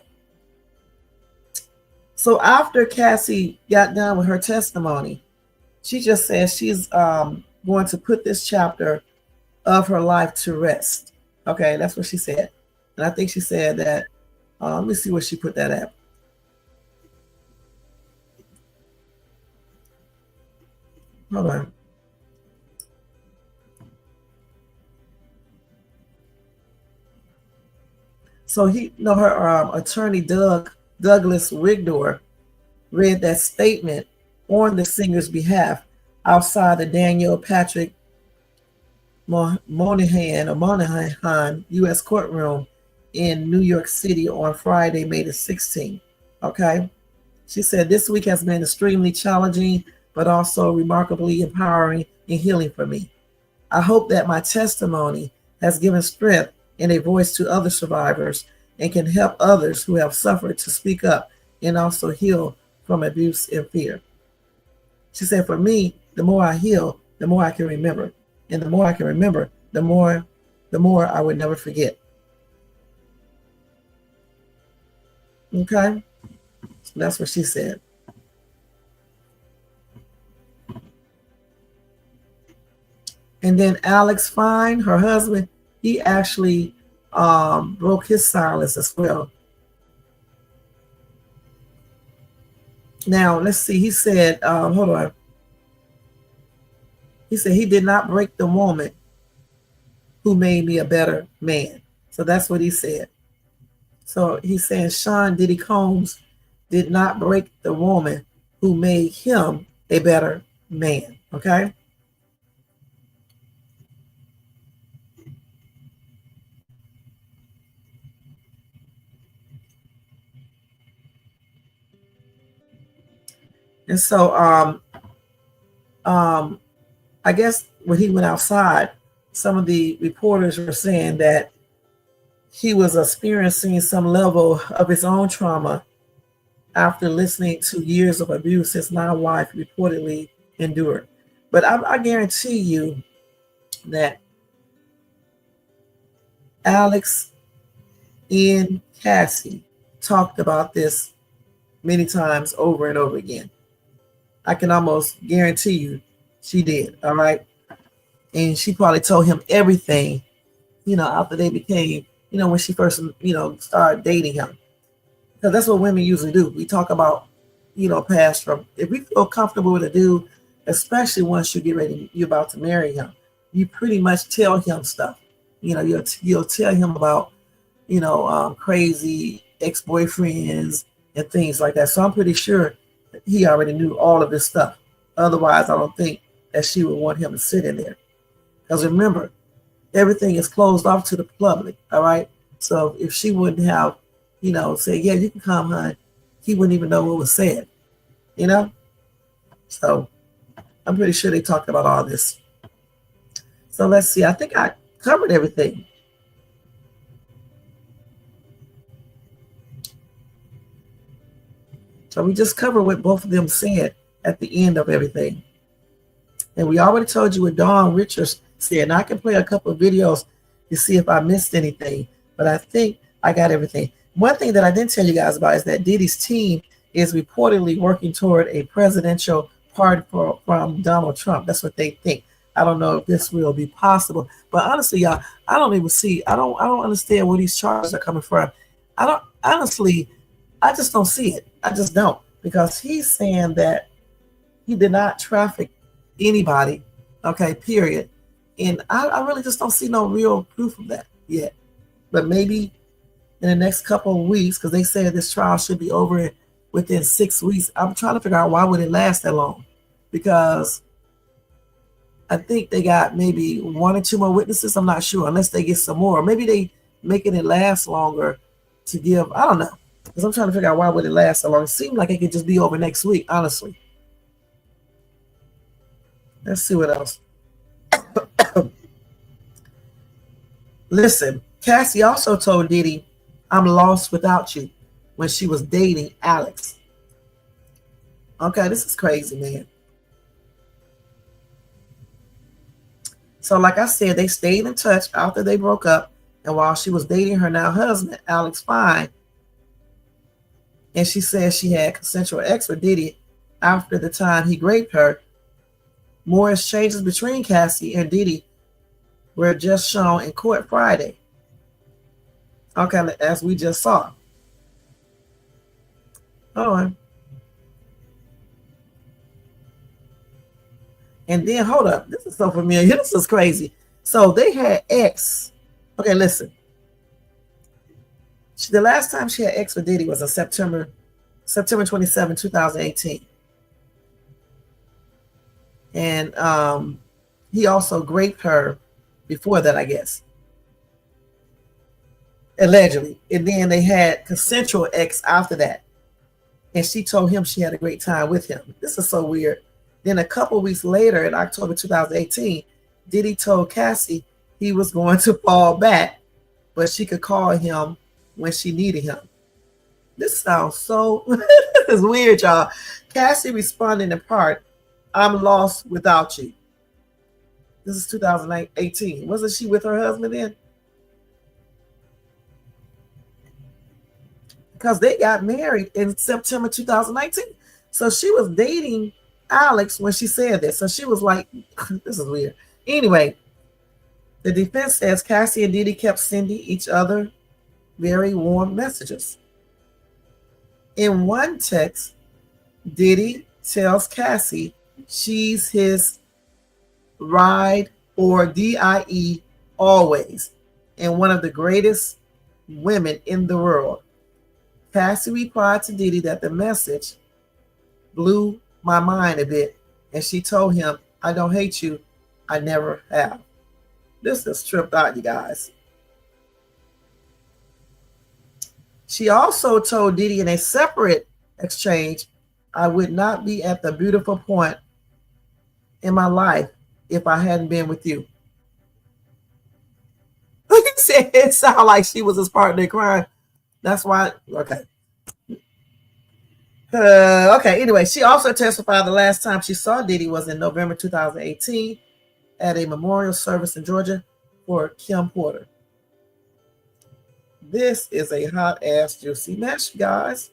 So after Cassie got done with her testimony, she just says she's going to put this chapter of her life to rest. Okay, that's what she said. And I think she said that, let me see where she put that at. Hold on. So her attorney Douglas Rigdor read that statement on the singer's behalf outside the Daniel Patrick Monahan U.S. courtroom in New York City on Friday, May the 16th. Okay. She said, this week has been extremely challenging, but also remarkably empowering and healing for me. I hope that my testimony has given strength and a voice to other survivors and can help others who have suffered to speak up and also heal from abuse and fear. She said, for me, the more I heal, the more I can remember. And the more I can remember, the more I would never forget. Okay? So that's what she said. And then Alex Fine, her husband, he actually broke his silence as well. Now, let's see. He said, hold on. He said he did not break the woman who made me a better man. So that's what he said. So he's saying Sean Diddy Combs did not break the woman who made him a better man. Okay. And so um, I guess when he went outside, some of the reporters were saying that he was experiencing some level of his own trauma after listening to years of abuse his now wife reportedly endured. But I guarantee you that Alex and Cassie talked about this many times over and over again. I can almost guarantee you she did. All right. And she probably told him everything, after they became, when she first, started dating him. Because that's what women usually do. We talk about, past from, if we feel comfortable with a dude, especially once you get ready, you're about to marry him, you pretty much tell him stuff. You'll tell him about, crazy ex-boyfriends and things like that. So I'm pretty sure he already knew all of this stuff. Otherwise, I don't think that she would want him to sit in there. Because remember, everything is closed off to the public, all right? So if she wouldn't have, said, yeah, you can come, hon, he wouldn't even know what was said, So I'm pretty sure they talked about all this. So let's see. I think I covered everything. So we just covered what both of them said at the end of everything. And we already told you what Dawn Richards said. And I can play a couple of videos to see if I missed anything. But I think I got everything. One thing that I didn't tell you guys about is that Diddy's team is reportedly working toward a presidential pardon from Donald Trump. That's what they think. I don't know if this will be possible. But honestly, y'all, I don't understand where these charges are coming from. I just don't see it. I just don't. Because he's saying that he did not traffic anybody, okay, period. And I really just don't see no real proof of that yet. But maybe in the next couple of weeks, because they said this trial should be over within 6 weeks. I'm trying to figure out why would it last that long? Because I think they got maybe 1 or 2 more witnesses. I'm not sure, unless they get some more. Maybe they making it last longer to give, I don't know. Because I'm trying to figure out why would it last so long. It seemed like it could just be over next week, honestly. Let's see what else. Listen, Cassie also told Diddy, I'm lost without you, when she was dating Alex. Okay, this is crazy, man. So like I said, they stayed in touch after they broke up. And while she was dating her now husband, Alex Fine, and she said she had consensual sex with Diddy after the time he raped her, more exchanges between Cassie and Diddy were just shown in court Friday. Okay, as we just saw. Oh, and then hold up. This is so familiar. This is crazy. So they had X. Okay, listen. The last time she had X with Diddy was on September 27, 2018. And he also raped her before that, I guess. Allegedly. And then they had consensual X after that. And she told him she had a great time with him. This is so weird. Then a couple of weeks later, in October 2018, Diddy told Cassie he was going to fall back, but she could call him when she needed him. This sounds so this is weird, y'all. Cassie responded in part, I'm lost without you. This is 2018. Wasn't she with her husband then? Because they got married in September 2019. So she was dating Alex when she said this. So she was like, this is weird. Anyway, the defense says Cassie and Diddy kept sending each other very warm messages. In one text, Diddy tells Cassie she's his ride or DIE always, and one of the greatest women in the world. Cassie replied to Diddy that the message blew my mind a bit. And she told him, I don't hate you. I never have. This is tripped out, you guys. She also told Diddy in a separate exchange, I would not be at the beautiful point in my life if I hadn't been with you. It sounded like she was his partner in crime. That's why, okay. Okay, anyway, she also testified the last time she saw Diddy was in November 2018 at a memorial service in Georgia for Kim Porter. This is a hot ass juicy mess, guys.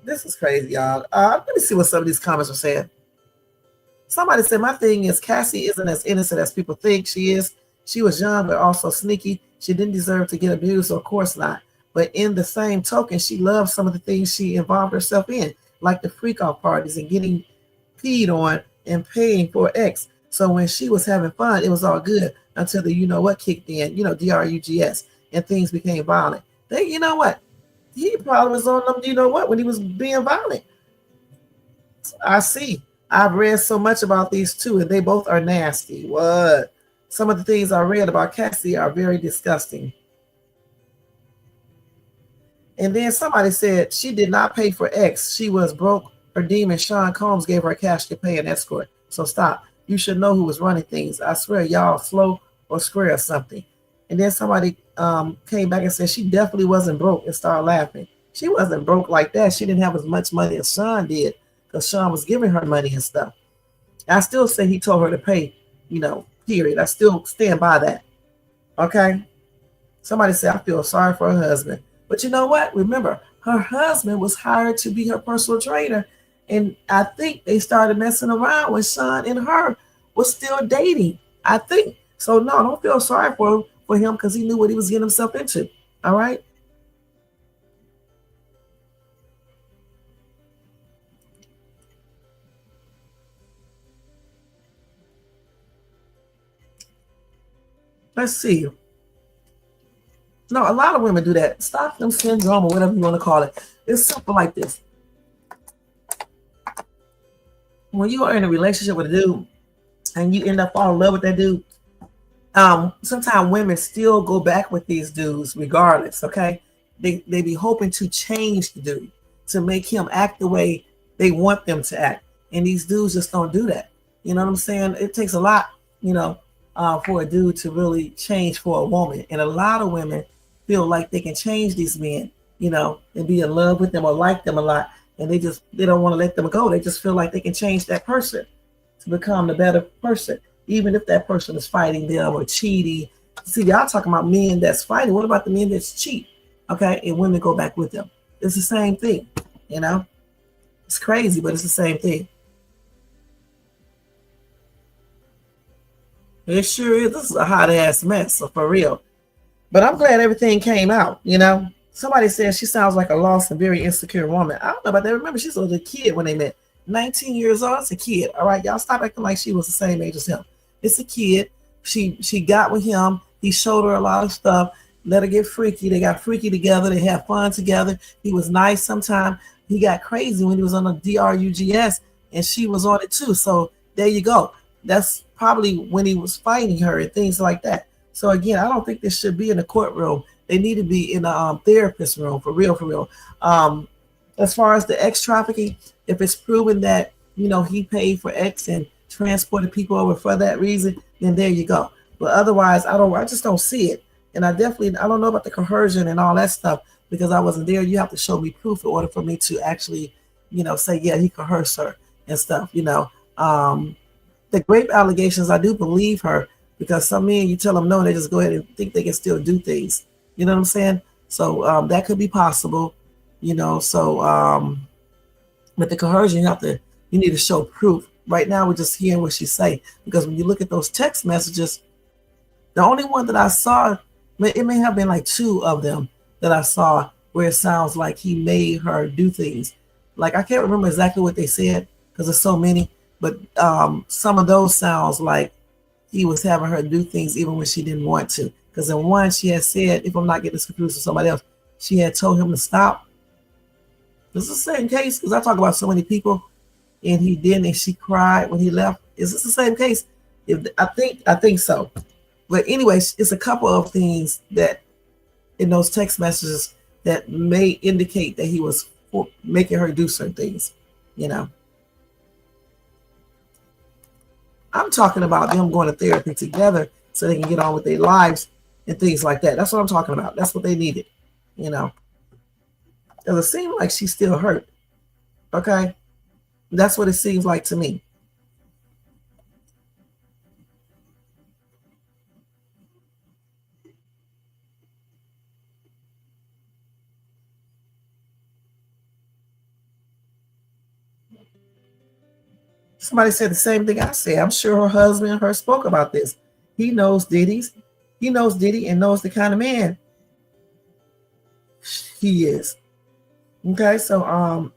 This is crazy, y'all. Let me see what some of these comments are saying. Somebody said, my thing is Cassie isn't as innocent as people think she is. She was young, but also sneaky. She didn't deserve to get abused, of course not. But in the same token, she loved some of the things she involved herself in, like the freak-off parties and getting peed on and paying for X. So when she was having fun, it was all good until the you know what kicked in, DRUGS, and things became violent. Then you know what? He probably was on them, you know what, when he was being violent. I see. I've read so much about these two, and they both are nasty. What? Some of the things I read about Cassie are very disgusting. And then somebody said she did not pay for X. She was broke. Her demon, Sean Combs, gave her cash to pay an escort. So stop. You should know who was running things. I swear y'all slow or square or something. And then somebody came back and said she definitely wasn't broke and started laughing. She wasn't broke like that. She didn't have as much money as Sean did because Sean was giving her money and stuff. I still say he told her to pay, period. I still stand by that. Okay? Somebody said, I feel sorry for her husband. But you know what? Remember, her husband was hired to be her personal trainer. And I think they started messing around when Sean and her was still dating. I think. So, no, don't feel sorry for him because he knew what he was getting himself into. All right? Let's see. No, a lot of women do that. Stockholm syndrome or whatever you want to call it. It's something like this. When you are in a relationship with a dude and you end up falling in love with that dude, sometimes women still go back with these dudes regardless, okay? They be hoping to change the dude, to make him act the way they want them to act. And these dudes just don't do that. You know what I'm saying? It takes a lot, for a dude to really change for a woman. And a lot of women feel like they can change these men, and be in love with them or like them a lot. And they don't want to let them go. They just feel like they can change that person to become the better person, even if that person is fighting them or cheating. See, y'all talking about men that's fighting. What about the men that's cheat? Okay, and women go back with them. It's the same thing, It's crazy, but it's the same thing. It sure is. This is a hot ass mess, so for real. But I'm glad everything came out, Somebody says she sounds like a lost and very insecure woman. I don't know about that. Remember, she's a kid when they met. 19 years old, it's a kid. All right, y'all stop acting like she was the same age as him. It's a kid. She got with him. He showed her a lot of stuff. Let her get freaky. They got freaky together. They had fun together. He was nice sometimes. He got crazy when he was on the DRUGS, and she was on it too. So there you go. That's probably when he was fighting her and things like that. So again, I don't think this should be in the courtroom. They need to be in a therapist room, for real. As far as the X trafficking, if it's proven that, he paid for X and transported people over for that reason, then there you go. But otherwise, I just don't see it. And I don't know about the coercion and all that stuff because I wasn't there. You have to show me proof in order for me to actually, say, yeah, he coerced her and stuff, The grape allegations, I do believe her because some men, you tell them no, they just go ahead and think they can still do things. You know what I'm saying? So that could be possible, with the coercion, you need to show proof. Right now, we're just hearing what she say because when you look at those text messages, the only one that I saw, it may have been like two of them that I saw where it sounds like he made her do things. Like I can't remember exactly what they said because there's so many, but some of those sounds like he was having her do things even when she didn't want to. Because in one, she had said, if I'm not getting this confused with somebody else, she had told him to stop. Is this the same case? Because I talk about so many people, and he didn't, and she cried when he left. Is this the same case? I think so. But anyways, it's a couple of things that in those text messages that may indicate that he was making her do certain things. You know, I'm talking about them going to therapy together so they can get on with their lives and things like that. That's what I'm talking about. That's what they needed. You know, does it seem like she's still hurt? Okay, that's what it seems like to me. Somebody said the same thing I said. I'm sure her husband and her spoke about this. He knows Diddy and knows the kind of man he is. Okay, so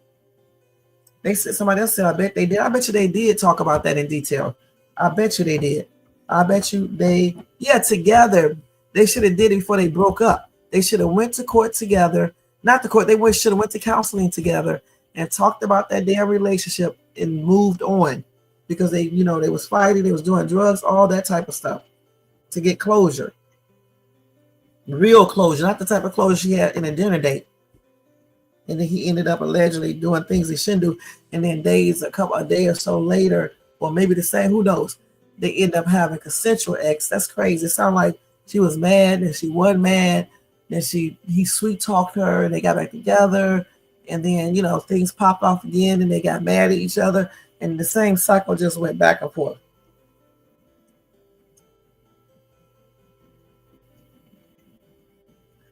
they said, somebody else said, I bet they did. I bet you they did talk about that in detail. I bet you they did. I bet you together. They should have did it before they broke up. They should have went to court together. Not the court, they should have went to counseling together and talked about that damn relationship and moved on, because they was fighting, they was doing drugs, all that type of stuff to get closure. Real closure, not the type of closure she had in a dinner date. And then he ended up allegedly doing things he shouldn't do. And then a day or so later, or maybe the same, who knows, they end up having consensual sex. That's crazy. It sounded like she was mad and she wasn't mad. Then he sweet talked her and they got back together. And then, things popped off again and they got mad at each other. And the same cycle just went back and forth.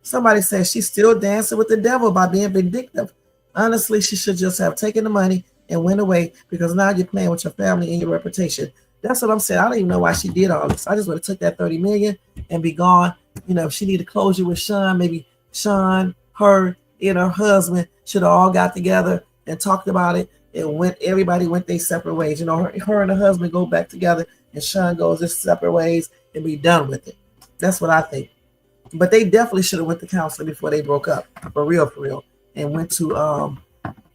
Somebody says she's still dancing with the devil by being vindictive. Honestly, she should just have taken the money and went away, because now you're playing with your family and your reputation. That's what I'm saying. I don't even know why she did all this. I just would have took that $30 million and be gone. If she needed closure with Sean, maybe Sean, her, and her husband should have all got together and talked about it, and everybody went their separate ways. Her and her husband go back together and Sean goes their separate ways and be done with it. That's what I think. But they definitely should have went to counseling before they broke up, for real, and went to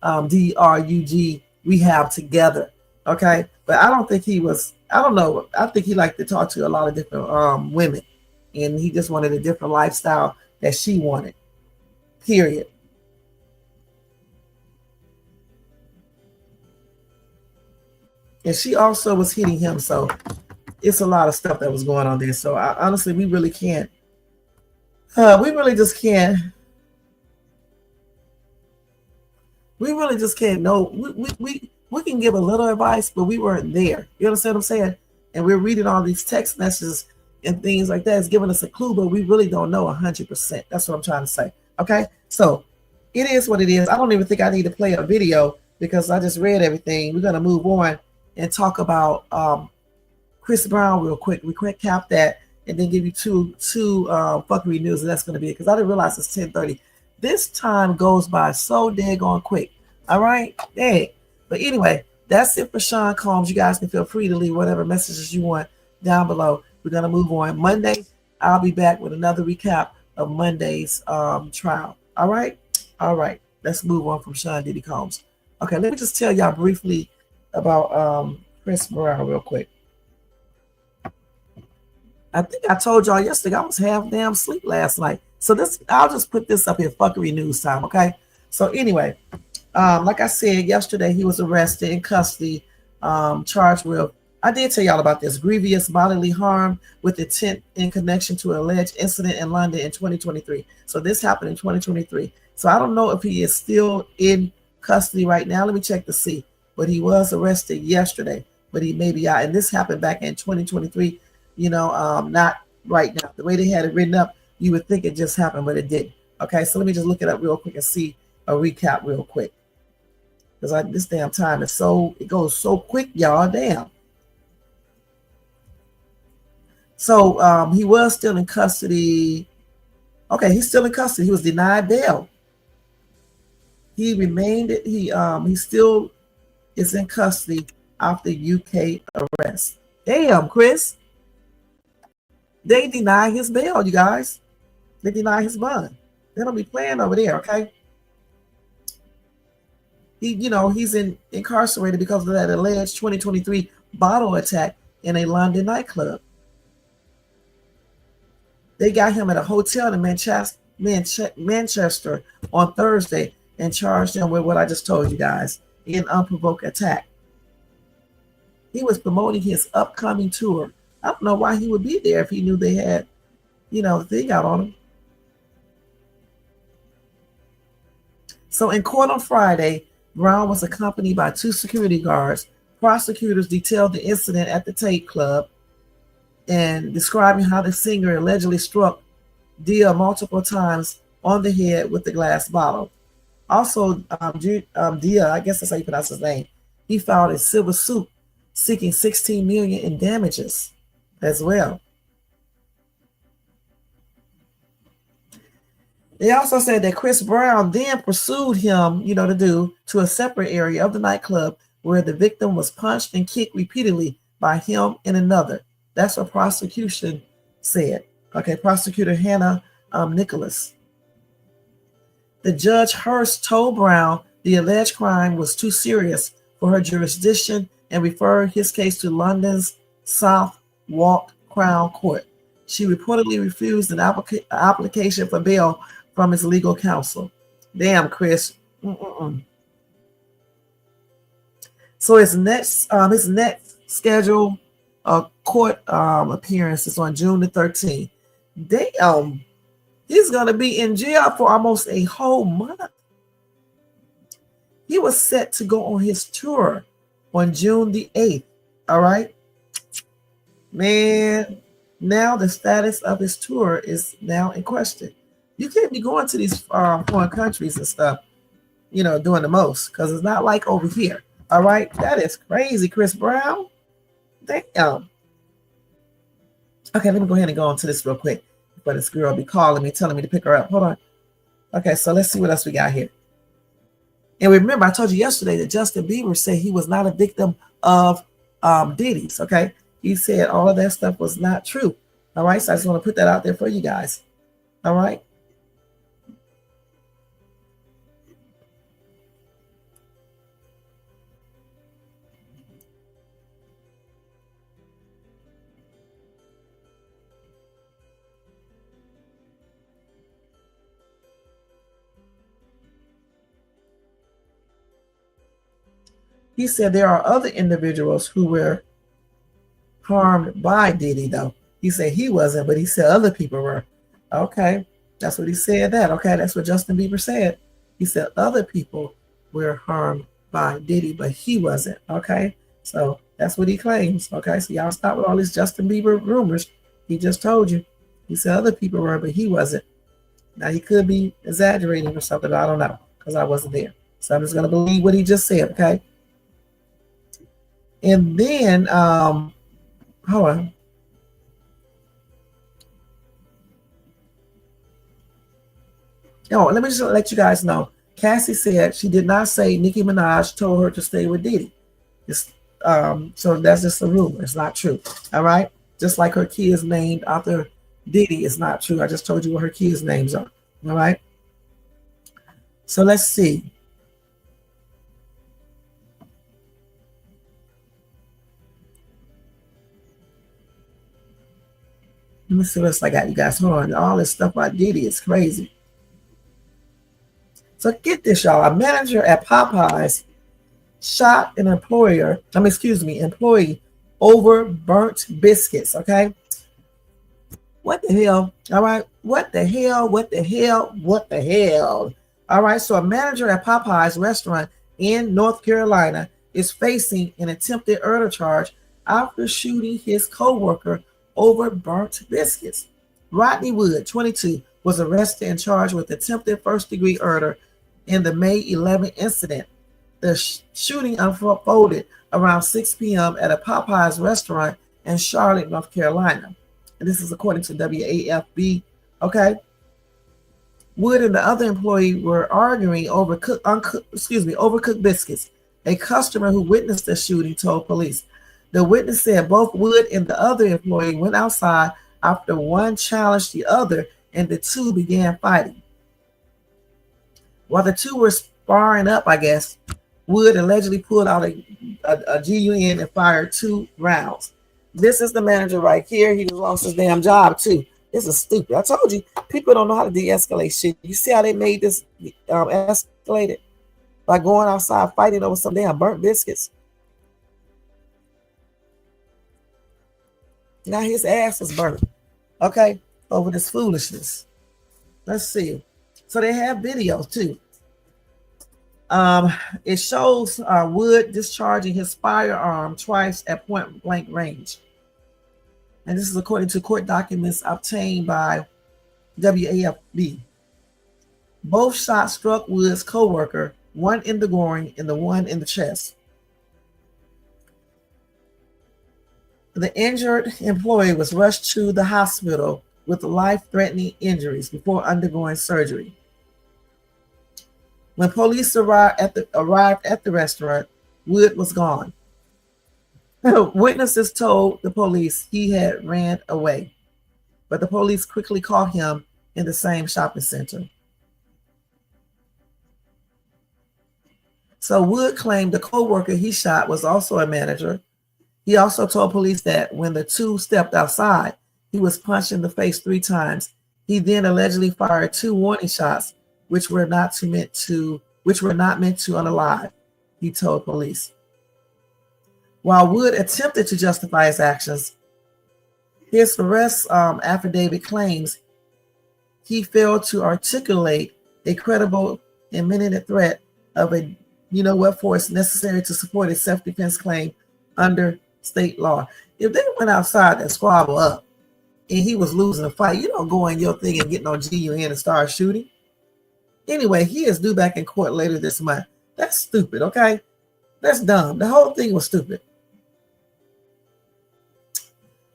DRUG rehab together. Okay, but I don't think he was. I don't know. I think he liked to talk to a lot of different women, and he just wanted a different lifestyle that she wanted. Period. And she also was hitting him, so it's a lot of stuff that was going on there. So honestly, we really can't. We really just can't know. We can give a little advice, but we weren't there. You understand what I'm saying? And we're reading all these text messages and things like that. It's giving us a clue, but we really don't know 100%. That's what I'm trying to say. Okay, so it is what it is. I don't even think I need to play a video because I just read everything. We're gonna move on and talk about Chris Brown real quick. We quick cap that. And then give you two fuckery news, and that's going to be it, because I didn't realize it's 10:30. This time goes by so daggone quick. All right? Hey. But anyway, that's it for Sean Combs. You guys can feel free to leave whatever messages you want down below. We're going to move on. Monday, I'll be back with another recap of Monday's trial. All right? All right. Let's move on from Sean Diddy Combs. Okay, let me just tell y'all briefly about Chris Brown real quick. I think I told y'all yesterday I was half damn asleep last night. So I'll just put this up here, fuckery news time, okay? So anyway, like I said, yesterday he was arrested in custody, charged with, I did tell y'all about this, grievous bodily harm with intent in connection to an alleged incident in London in 2023. So this happened in 2023. So I don't know if he is still in custody right now. Let me check to see. But he was arrested yesterday, but he may be out. And this happened back in 2023. Not right now. The way they had it written up, you would think it just happened, but it didn't. Okay, so let me just look it up real quick and see a recap real quick. Because this damn time is it goes so quick, y'all. Damn. So he was still in custody. Okay, he's still in custody. He was denied bail. He still is in custody after UK arrest. Damn, Chris. They deny his bail, you guys. They deny his bond. They don't be playing over there, okay? He's incarcerated because of that alleged 2023 bottle attack in a London nightclub. They got him at a hotel in Manchester on Thursday and charged him with what I just told you guys, an unprovoked attack. He was promoting his upcoming tour. I don't know why he would be there if he knew they had, the thing out on him. So in court on Friday, Brown was accompanied by 2 security guards. Prosecutors detailed the incident at the Tate Club and describing how the singer allegedly struck Dia multiple times on the head with the glass bottle. Also, Dia, I guess that's how you pronounce his name, he filed a civil suit seeking $16 million in damages as well. They also said that Chris Brown then pursued him, to a separate area of the nightclub where the victim was punched and kicked repeatedly by him and another. That's what prosecution said. Okay, prosecutor Hannah Nicholas. The judge Hurst told Brown the alleged crime was too serious for her jurisdiction and referred his case to London's Southwark Crown Court. She reportedly refused an application for bail from his legal counsel. Damn, Chris. So his next scheduled court appearance is on June the 13th. He's gonna be in jail for almost a whole month. He was set to go on his tour on June the 8th. All right, man. Now the status of his tour is now in question. You can't be going to these foreign countries and stuff, doing the most, because it's not like over here. All right, that is crazy, Chris Brown. Damn. Okay, let me go ahead and go on to this real quick before this girl be calling me, telling me to pick her up. Hold on. Okay, so let's see what else we got here. And remember, I told you yesterday that Justin Bieber said he was not a victim of Diddy's. Okay, he said all of that stuff was not true. All right, so I just want to put that out there for you guys. All right. He said there are other individuals who were harmed by Diddy, though. He said he wasn't, but he said other people were. Okay, that's what he said. Okay, that's what Justin Bieber said. He said other people were harmed by Diddy, but he wasn't. Okay, so that's what he claims. Okay, so y'all stop with all these Justin Bieber rumors. He just told you. He said other people were, but he wasn't. Now he could be exaggerating or something. I don't know, because I wasn't there. So I'm just gonna believe what he just said. Okay. And then, hold on. Oh, let me just let you guys know. Cassie said she did not say Nicki Minaj told her to stay with Diddy. So that's just a rumor. It's not true. All right. Just like her kids named after Diddy is not true. I just told you what her kids' names are. All right. So let's see. Let me see what else I got, you guys. Hold on. All this stuff about Diddy is crazy. So get this, y'all. A manager at Popeyes shot an employee over burnt biscuits. Okay. What the hell? All right. What the hell? All right. So a manager at Popeyes restaurant in North Carolina is facing an attempted murder charge after shooting his co-worker over burnt biscuits. Rodney Wood, 22, was arrested and charged with attempted first-degree murder in the May 11 incident. The shooting unfolded around 6 p.m. at a Popeyes restaurant in Charlotte, North Carolina. And this is according to WAFB. Okay. Wood and the other employee were arguing over overcooked biscuits. A customer who witnessed the shooting told police. The witness said both Wood and the other employee went outside after one challenged the other and the two began fighting. While the two were sparring up, I guess, Wood allegedly pulled out a GUN and fired 2 rounds. This is the manager right here. He just lost his damn job too. This is stupid. I told you, people don't know how to de-escalate shit. You see how they made this escalated? By going outside fighting over some damn burnt biscuits. Now his ass is burnt. Okay, over this foolishness. Let's see. So they have videos too. It shows Wood discharging his firearm twice at point blank range. And this is according to court documents obtained by WAFB. Both shots struck Wood's co-worker, one in the groin and the one in the chest. The injured employee was rushed to the hospital with life-threatening injuries before undergoing surgery. When police arrived at the restaurant, Wood was gone. Witnesses told the police he had ran away, but the police quickly caught him in the same shopping center. So Wood claimed the co-worker he shot was also a manager. He also told police that when the two stepped outside, he was punched in the face 3 times. He then allegedly fired 2 warning shots, which were not meant to unalive, he told police. While Wood attempted to justify his actions, his arrest affidavit claims he failed to articulate a credible imminent threat of a force necessary to support a self-defense claim under state law. If they went outside and squabble up and he was losing a fight, you don't go in your thing and get no GUN and start shooting. Anyway, he is due back in court later this month. That's stupid, okay? That's dumb. The whole thing was stupid.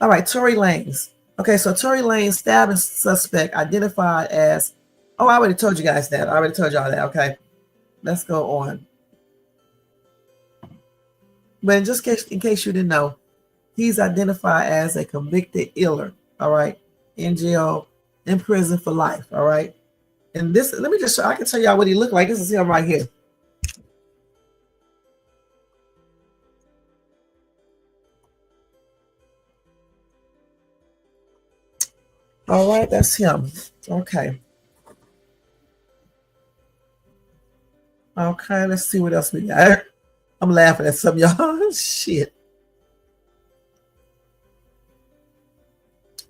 All right, Tory Lanez. Okay, so Tory Lanez stabbing suspect identified as, I already told you guys that. I already told y'all that, okay? Let's go on. But in case you didn't know, he's identified as a convicted iller, all right? In jail, in prison for life, all right? And this, let me just show, I can tell y'all what he looked like. This is him right here. All right, that's him. Okay. Okay, let's see what else we got. I'm laughing at some of y'all. Shit.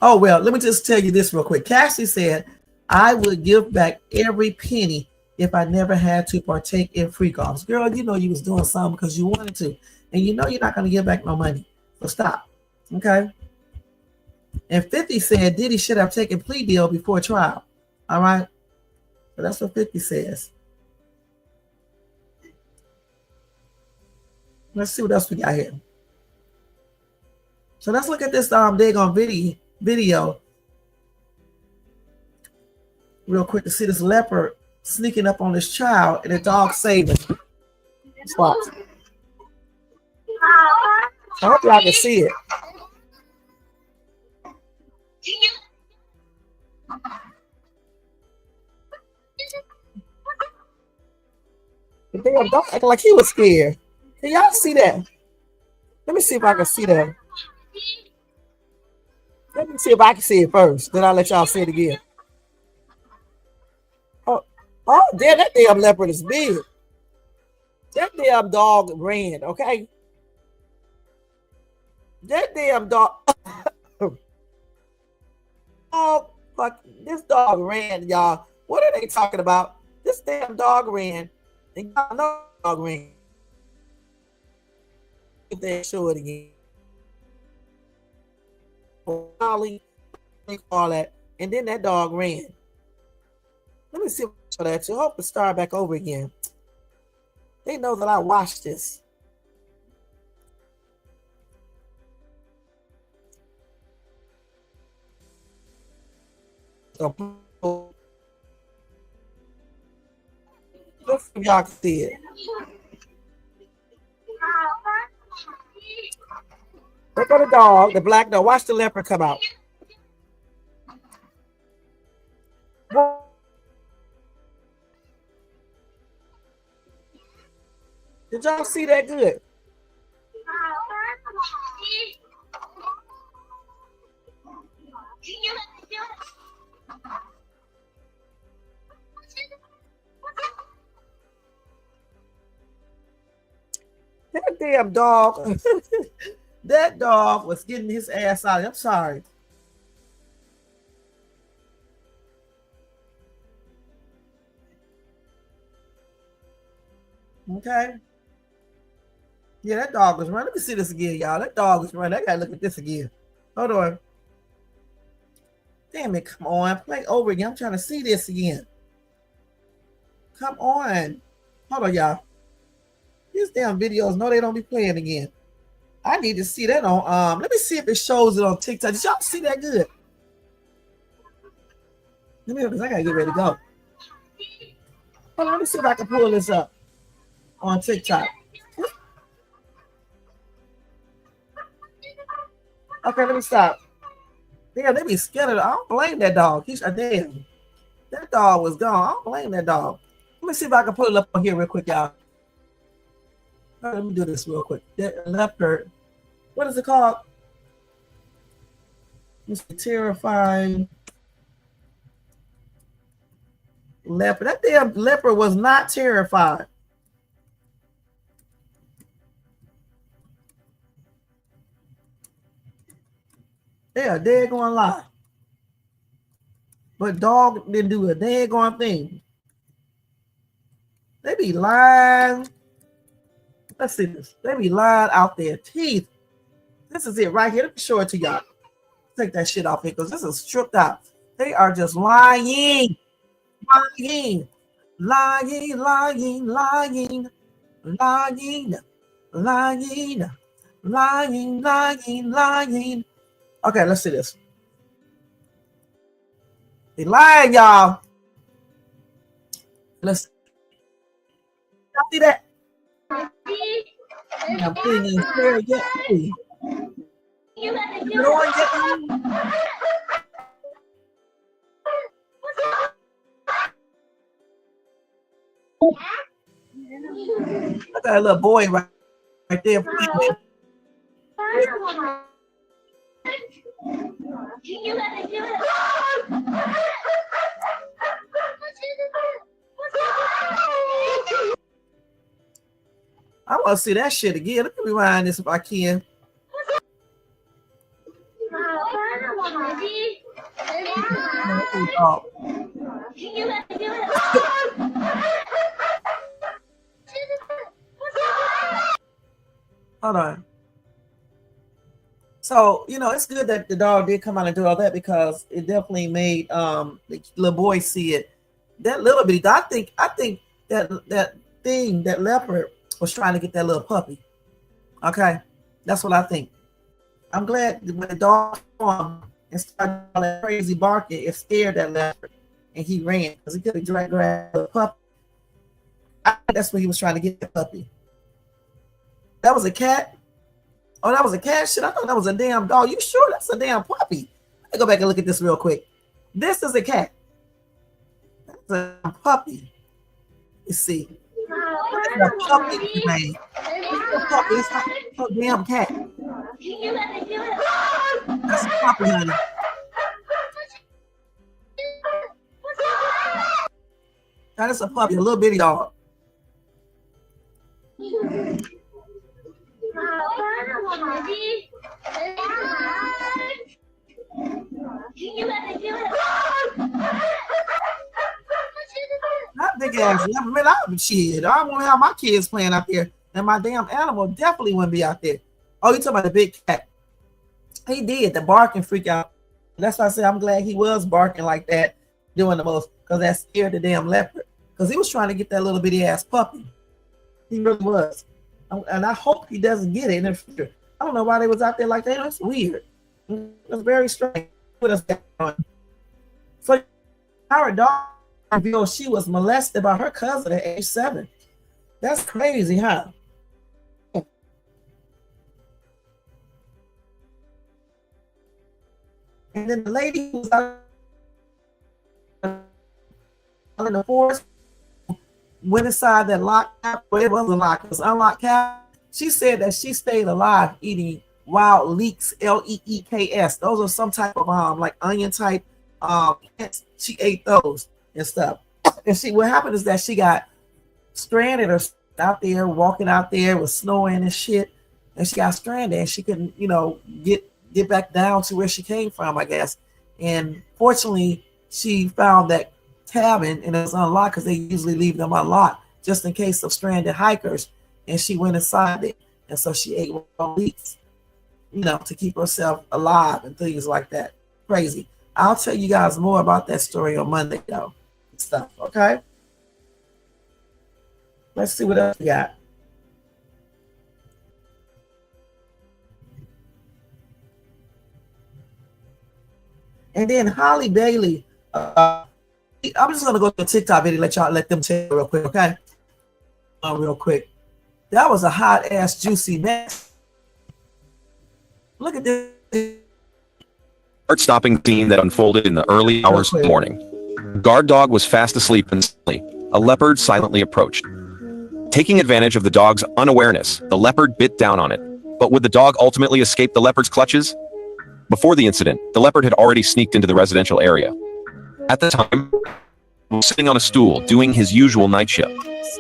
Oh, well, let me just tell you this real quick. Cassie said, I would give back every penny if I never had to partake in freak offs. Girl, you know you was doing something because you wanted to. And you know you're not going to give back no money. So stop. Okay? And 50 said Diddy should have taken plea deal before trial. All right? So that's what 50 says. Let's see what else we got here. So let's look at this daggone video real quick to see this leopard sneaking up on this child and the dog saving. Stop. I hope y'all can see it. The damn dog acting like he was scared. Can y'all see that? Let me see if I can see that. Let me see if I can see it first. Then I'll let y'all see it again. Oh, damn, that damn leopard is big. That damn dog ran, okay? That damn dog. Oh, fuck. This dog ran, y'all. What are they talking about? This damn dog ran. And y'all know the dog ran. If they show it again. Ollie, all that. And then that dog ran. Let me see if I show that to hope to start back over again. They know that I watched this. So, let's see if y'all can see it. Look at the dog, the black dog. Watch the leopard come out. y'all see that good? That damn dog. That dog was getting his ass out. I'm sorry. Okay. Yeah, that dog was running. Let me see this again, y'all. That dog was running. I gotta look at this again. Hold on. Damn it, come on. Play over again. I'm trying to see this again. Come on. Hold on, y'all. These damn videos, no, they don't be playing again. I need to see that on let me see if it shows it on TikTok. Did y'all see that good? Let me, because I gotta get ready to go. Hold on, let me see if I can pull this up on TikTok. Okay, let me stop. Damn, they be scared of it. I don't blame that dog. He's a damn. That dog was gone. I don't blame that dog. Let me see if I can pull it up on here real quick, y'all. All right, let me do this real quick. That leopard. What is it called? It's a terrifying leopard. That damn leopard was not terrified. Yeah, they're going to lie. But dog didn't do a daggone thing. They be lying. Let's see this. They be lying out their teeth. This is it right here. Let me show it to y'all. Take that shit off here because this is stripped out. They are just lying. Lying. Lying, lying, lying. Lying. Lying. Lying, lying, lying. Okay, let's see this. They lying, y'all. Let's y'all see that? I'm putting in here yet. You know what? Look at that little boy right there. I want to see that shit again. Let me rewind this if I can. Hold on. So, you know, it's good that the dog did come out and do all that because it definitely made the little boy see it. That little bit, I think that leopard was trying to get that little puppy. Okay, that's what I think. I'm glad when the dog saw him and started all that crazy barking, it scared that leopard and he ran because he could have grabbed the puppy. I think that's what he was trying to get the puppy. That was a cat. Oh, that was a cat shit. I thought that was a damn dog. You sure that's a damn puppy? Let me go back and look at this real quick. This is a cat. That's a puppy. Let's see. That's a puppy, man. It's not a damn cat. That's a puppy, honey. That is a puppy, a little bitty dog. Not big ass. Man, I'm shit. I don't want to have my kids playing out there, and my damn animal definitely wouldn't be out there. Oh, you talking about the big cat? He did the barking freak out. That's why I said I'm glad he was barking like that, doing the most, because that scared the damn leopard. Because he was trying to get that little bitty ass puppy. He really was. And I hope he doesn't get it in the future. I don't know why they was out there like that. That's weird. It's very strange. Put us down. So our dog revealed she was molested by her cousin at age 7. That's crazy, huh? And then the lady who was out in the forest, went inside that locked cabin. Well, it wasn't locked, it was unlocked cabin. She said that she stayed alive eating wild leeks, leeks. Those are some type of like onion type plants. She ate those and stuff. And what happened is that she got stranded or out there, walking out there with snowing and shit, and she got stranded and she couldn't, get back down to where she came from, I guess. And fortunately, she found that cabin and it was unlocked because they usually leave them unlocked just in case of stranded hikers. And she went inside it, and so she ate wild leeks, to keep herself alive and things like that. Crazy. I'll tell you guys more about that story on Monday, though. And stuff. Okay. Let's see what else we got. And then Holly Bailey. I'm just gonna go to TikTok video, let them tell you real quick, okay? Real quick. That was a hot ass juicy mess. Look at this. Heart-stopping scene that unfolded in the early hours of the morning. Guard dog was fast asleep and suddenly, a leopard silently approached. Taking advantage of the dog's unawareness, the leopard bit down on it. But would the dog ultimately escape the leopard's clutches? Before the incident, the leopard had already sneaked into the residential area. At the time, he was sitting on a stool doing his usual night shift.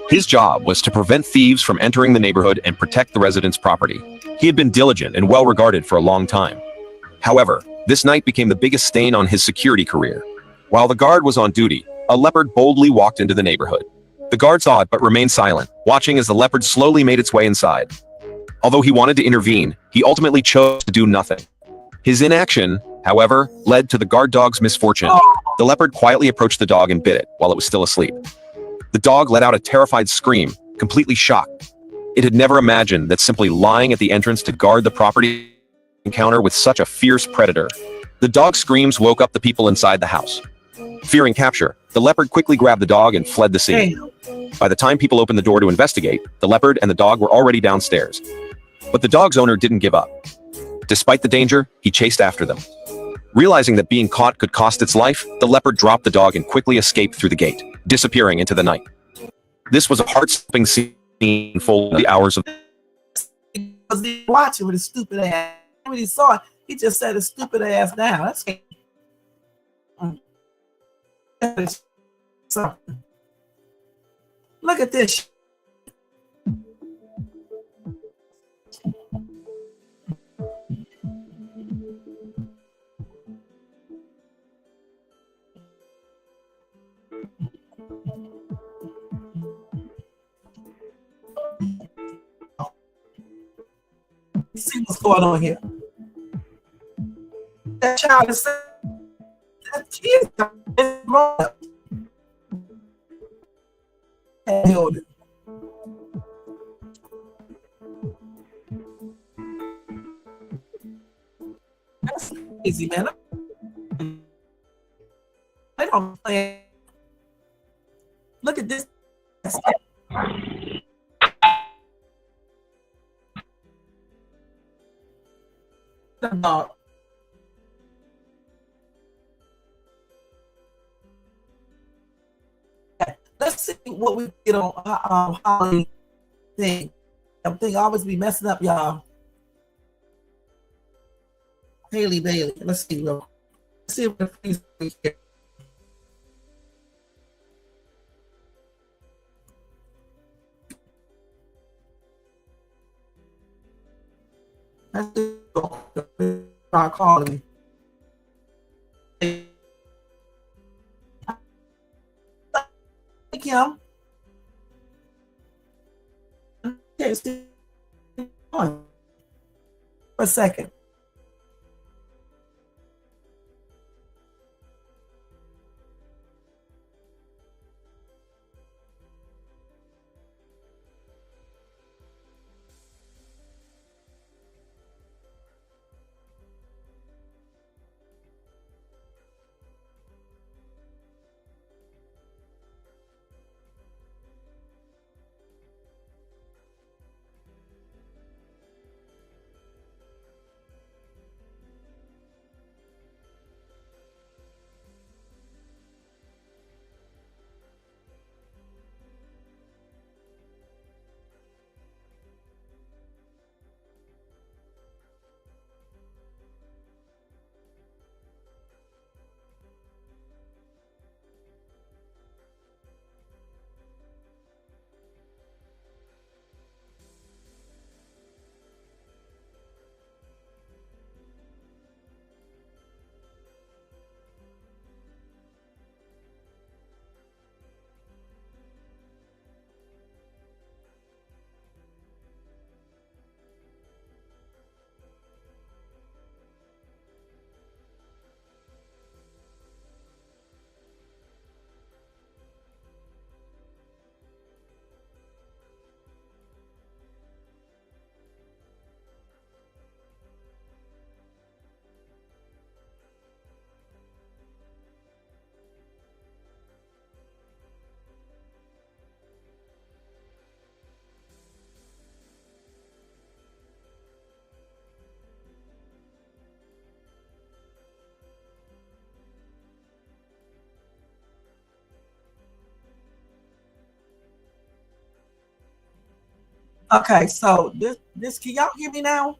His job was to prevent thieves from entering the neighborhood and protect the residents' property. He had been diligent and well regarded for a long time. However, this night became the biggest stain on his security career. While the guard was on duty, a leopard boldly walked into the neighborhood. The guard saw it but remained silent, watching as the leopard slowly made its way inside. Although he wanted to intervene, he ultimately chose to do nothing. His inaction, however, led to the guard dog's misfortune. The leopard quietly approached the dog and bit it while it was still asleep. The dog let out a terrified scream, completely shocked. It had never imagined that simply lying at the entrance to guard the property encounter with such a fierce predator. The dog's screams woke up the people inside the house. Fearing capture, the leopard quickly grabbed the dog and fled the scene. By the time people opened the door to investigate, the leopard and the dog were already downstairs. But the dog's owner didn't give up. Despite the danger, he chased after them. Realizing that being caught could cost its life, the leopard dropped the dog and quickly escaped through the gate, disappearing into the night. This was a heart-stopping scene full of the hours of... He was watching with his stupid ass. When he saw it, he just said his stupid ass down. That's something. Look at this. See what's going on here. That child is that kid is grown up. Held it. That's easy, man. I don't play. Look at this. Dog. Let's see what we get on Holly thing. That thing always be messing up, y'all. Haley Bailey. Let's see. Let's see what the freeze here. Let's do start calling me. Hey, Kim. Okay, stay on for a second. Okay, so this can y'all hear me now?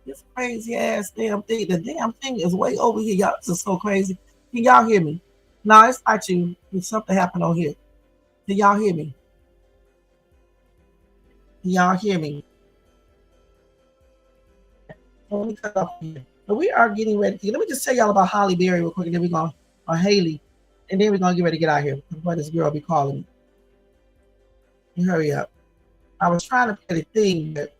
This crazy ass damn thing. The damn thing is way over here. Y'all, this is so crazy. Can y'all hear me? No, it's not you. There's something happened on here. Can y'all hear me? Can y'all hear me? Let me cut off here. But we are getting ready to. Let me just tell y'all about Holly Berry real quick, and then we're going or Haley, and then we're gonna get ready to get out of here. Before this girl be calling me. Hurry up. I was trying to play the thing, but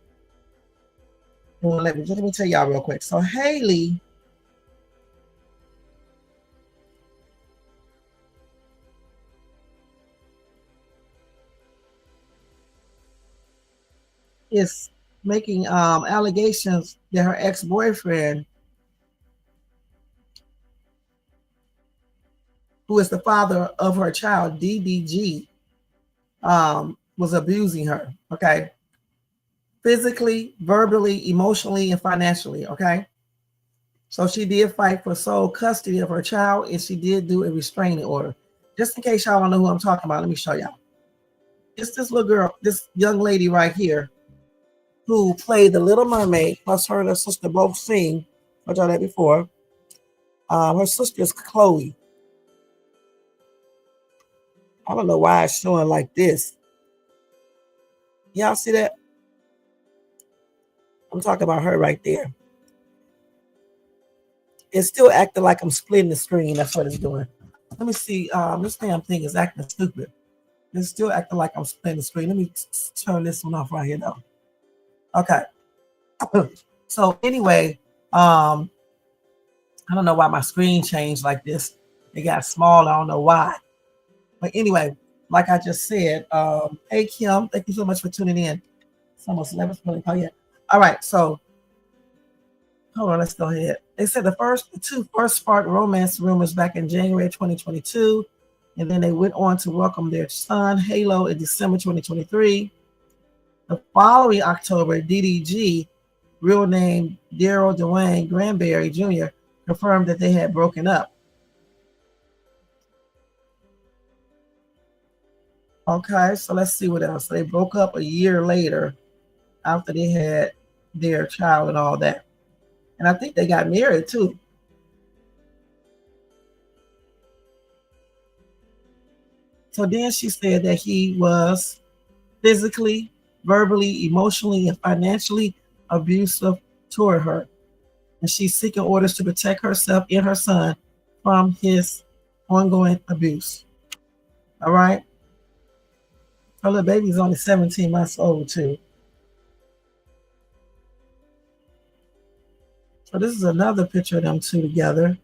well, let me tell y'all real quick. So Haley is making allegations that her ex-boyfriend, who is the father of her child, DDG, was abusing her. Okay, physically, verbally, emotionally, and financially. Okay, so she did fight for sole custody of her child, and she did do a restraining order. Just in case y'all don't know who I'm talking about, let me show y'all. It's this little girl, this young lady right here, who played the Little Mermaid, plus her and her sister both sing. I've done that before. Her sister is Chloe. I don't know why it's showing like this. Y'all see that? I'm talking about her right there. It's still acting like I'm splitting the screen. That's what it's doing. Let me see. This damn thing is acting stupid. It's still acting like I'm splitting the screen. Let me turn this one off right here though. Okay. So anyway, I don't know why my screen changed like this. It got small. I don't know why. But anyway, like I just said, hey Kim, thank you so much for tuning in. It's almost 11. Oh yeah. All right, so hold on, let's go ahead. They said the two first sparked romance rumors back in January 2022, and then they went on to welcome their son Halo in December 2023. The following October, DDG, real name Daryl Dwayne Granberry Jr., confirmed that they had broken up. Okay, so let's see what else. They broke up a year later after they had their child and all that. And I think they got married too. So then she said that he was physically, verbally, emotionally, and financially abusive toward her. And she's seeking orders to protect herself and her son from his ongoing abuse. All right. Her little baby's only 17 months old too. So this is another picture of them two together.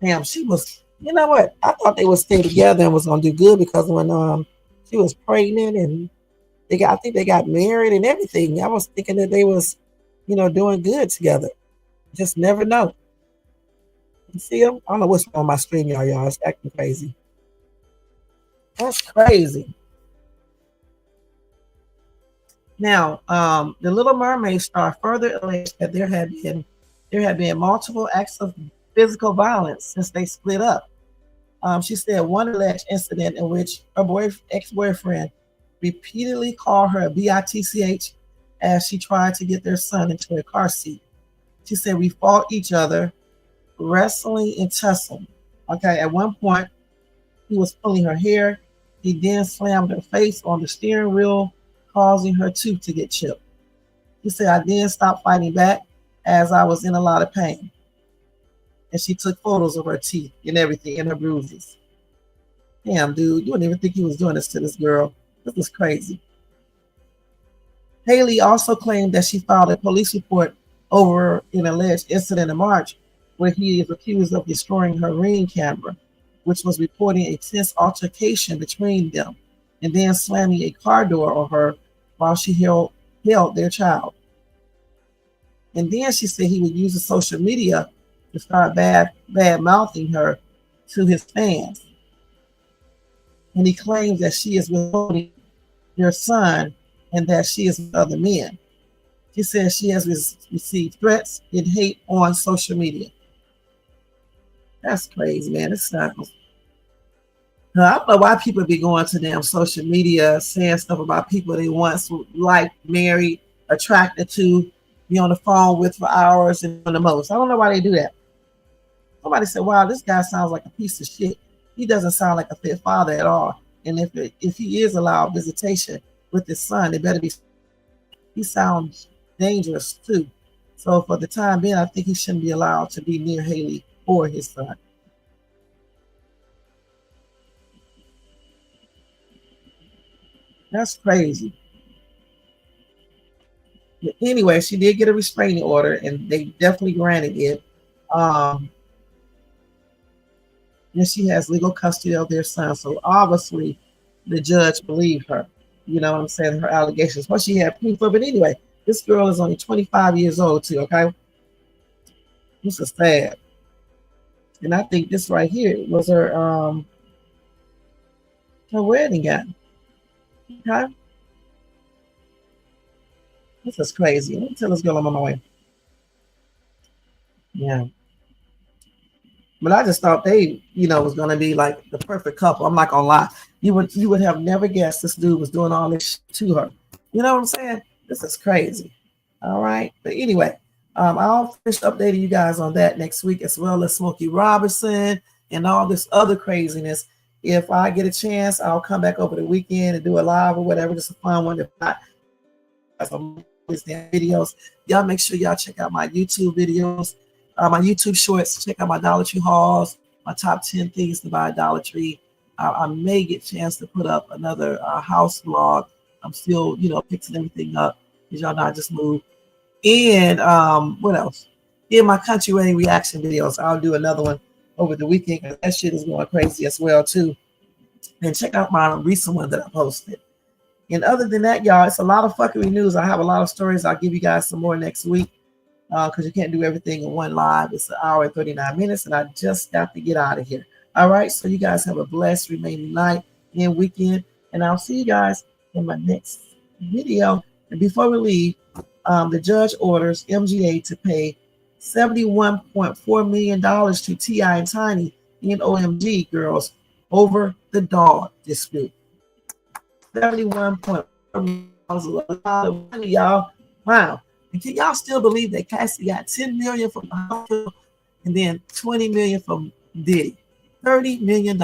Damn, she was, you know what? I thought they would stay together and was gonna do good because when she was pregnant and I think they got married and everything. I was thinking that they was, doing good together. Just never know. You see them? I don't know what's on my screen, y'all. It's acting crazy. That's crazy. Now, the Little Mermaid star further alleged that there had been multiple acts of physical violence since they split up. She said one alleged incident in which her ex-boyfriend repeatedly called her a bitch as she tried to get their son into a car seat. She said we fought each other, wrestling and tussling. Okay, at one point he was pulling her hair. He then slammed her face on the steering wheel, causing her tooth to get chipped. She said I then stopped fighting back as I was in a lot of pain. And she took photos of her teeth and everything and her bruises. Damn, dude, you wouldn't even think he was doing this to this girl. This is crazy. Haley also claimed that she filed a police report over an alleged incident in March where he is accused of destroying her Ring camera, which was reporting a tense altercation between them, and then slamming a car door on her while she held their child. And then she said he would use the social media to start bad mouthing her to his fans. And he claims that she is withholding their son and that she is with other men. She says she has received threats and hate on social media. That's crazy, man. It sounds. Now, I don't know why people be going to damn social media saying stuff about people they once liked, married, attracted to, be on the phone with for hours and the most. I don't know why they do that. Somebody said, "Wow, this guy sounds like a piece of shit. He doesn't sound like a fit father at all. And if he is allowed visitation with his son, it better be. He sounds dangerous too. So for the time being, I think he shouldn't be allowed to be near Haley or his son." That's crazy. But anyway, she did get a restraining order, and they definitely granted it. Um, and she has legal custody of their son. So obviously, the judge believed her. You know what I'm saying? Her allegations. Well, she had proof of it anyway. This girl is only 25 years old too. Okay, this is sad. And I think this right here was her wedding gown. Okay, this is crazy. Let me tell this girl I'm on my way. Yeah. But I just thought they, was gonna be like the perfect couple. I'm not gonna lie. You would have never guessed this dude was doing all this to her. You know what I'm saying? This is crazy. All right. But anyway, I'll finish updating you guys on that next week, as well as Smokey Robinson and all this other craziness. If I get a chance, I'll come back over the weekend and do a live or whatever, just a fun one. If not, some these damn videos. Y'all make sure y'all check out my YouTube videos, my YouTube shorts. Check out my Dollar Tree hauls, my top 10 things to buy at Dollar Tree. I may get a chance to put up another house vlog. I'm still, fixing everything up because y'all know I just moved. And what else? In my country wedding reaction videos, I'll do another one over the weekend because that shit is going crazy as well too. And check out my recent one that I posted. And other than that, y'all, it's a lot of fuckery news. I have a lot of stories. I'll give you guys some more next week because you can't do everything in one live. It's an hour and 39 minutes, and I just got to get out of here. All right, so you guys have a blessed remaining night and weekend, and I'll see you guys in my next video. And before we leave, the judge orders MGA to pay $71.4 million to T.I. and Tiny and OMG girls over the dog dispute. 71.4 million dollars, a lot of money, y'all. Wow. And can y'all still believe that Cassie got 10 million from the hospital and then 20 million from Diddy? $30 million.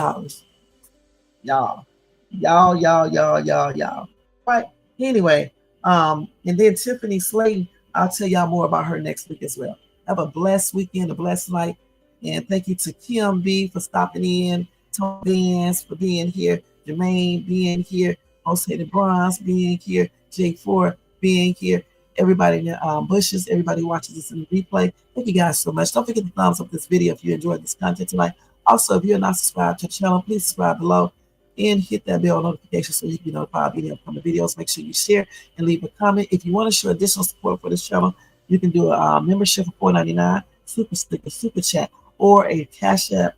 Y'all. Y'all. Right. Anyway, and then Tiffany Slayton, I'll tell y'all more about her next week as well. Have a blessed weekend, a blessed night. And thank you to Kim B for stopping in, Tony Vance for being here, Jermaine being here, Jose Bronze being here, Jake Ford being here, everybody in the bushes, everybody who watches this in the replay. Thank you guys so much. Don't forget to thumbs up this video if you enjoyed this content tonight. Also, if you're not subscribed to the channel, please subscribe below and hit that bell notification so you can be notified of any upcoming videos. Make sure you share and leave a comment. If you want to show additional support for this channel, you can do a membership for $4.99, super sticker, super chat, or a Cash App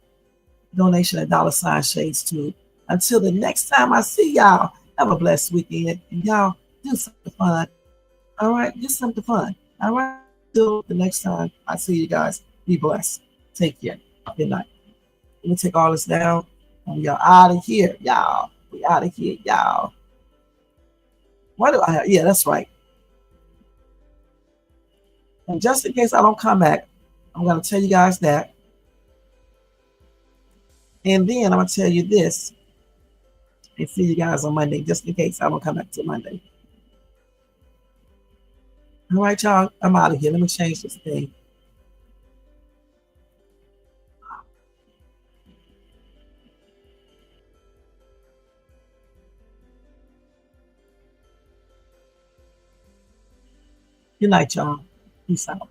donation at $Shades2. Until the next time I see y'all, have a blessed weekend. And y'all, do something fun. All right? Do something fun. All right? Till the next time I see you guys, be blessed. Take care. Good night. Let me take all this down. And we are out of here, y'all. We out of here, y'all. What do I have? Yeah, that's right. And just in case I don't come back, I'm going to tell you guys that. And then I'm going to tell you this. And see you guys on Monday, just in case I don't come back till Monday. All right, y'all. I'm out of here. Let me change this thing. Good night, y'all. Peace out.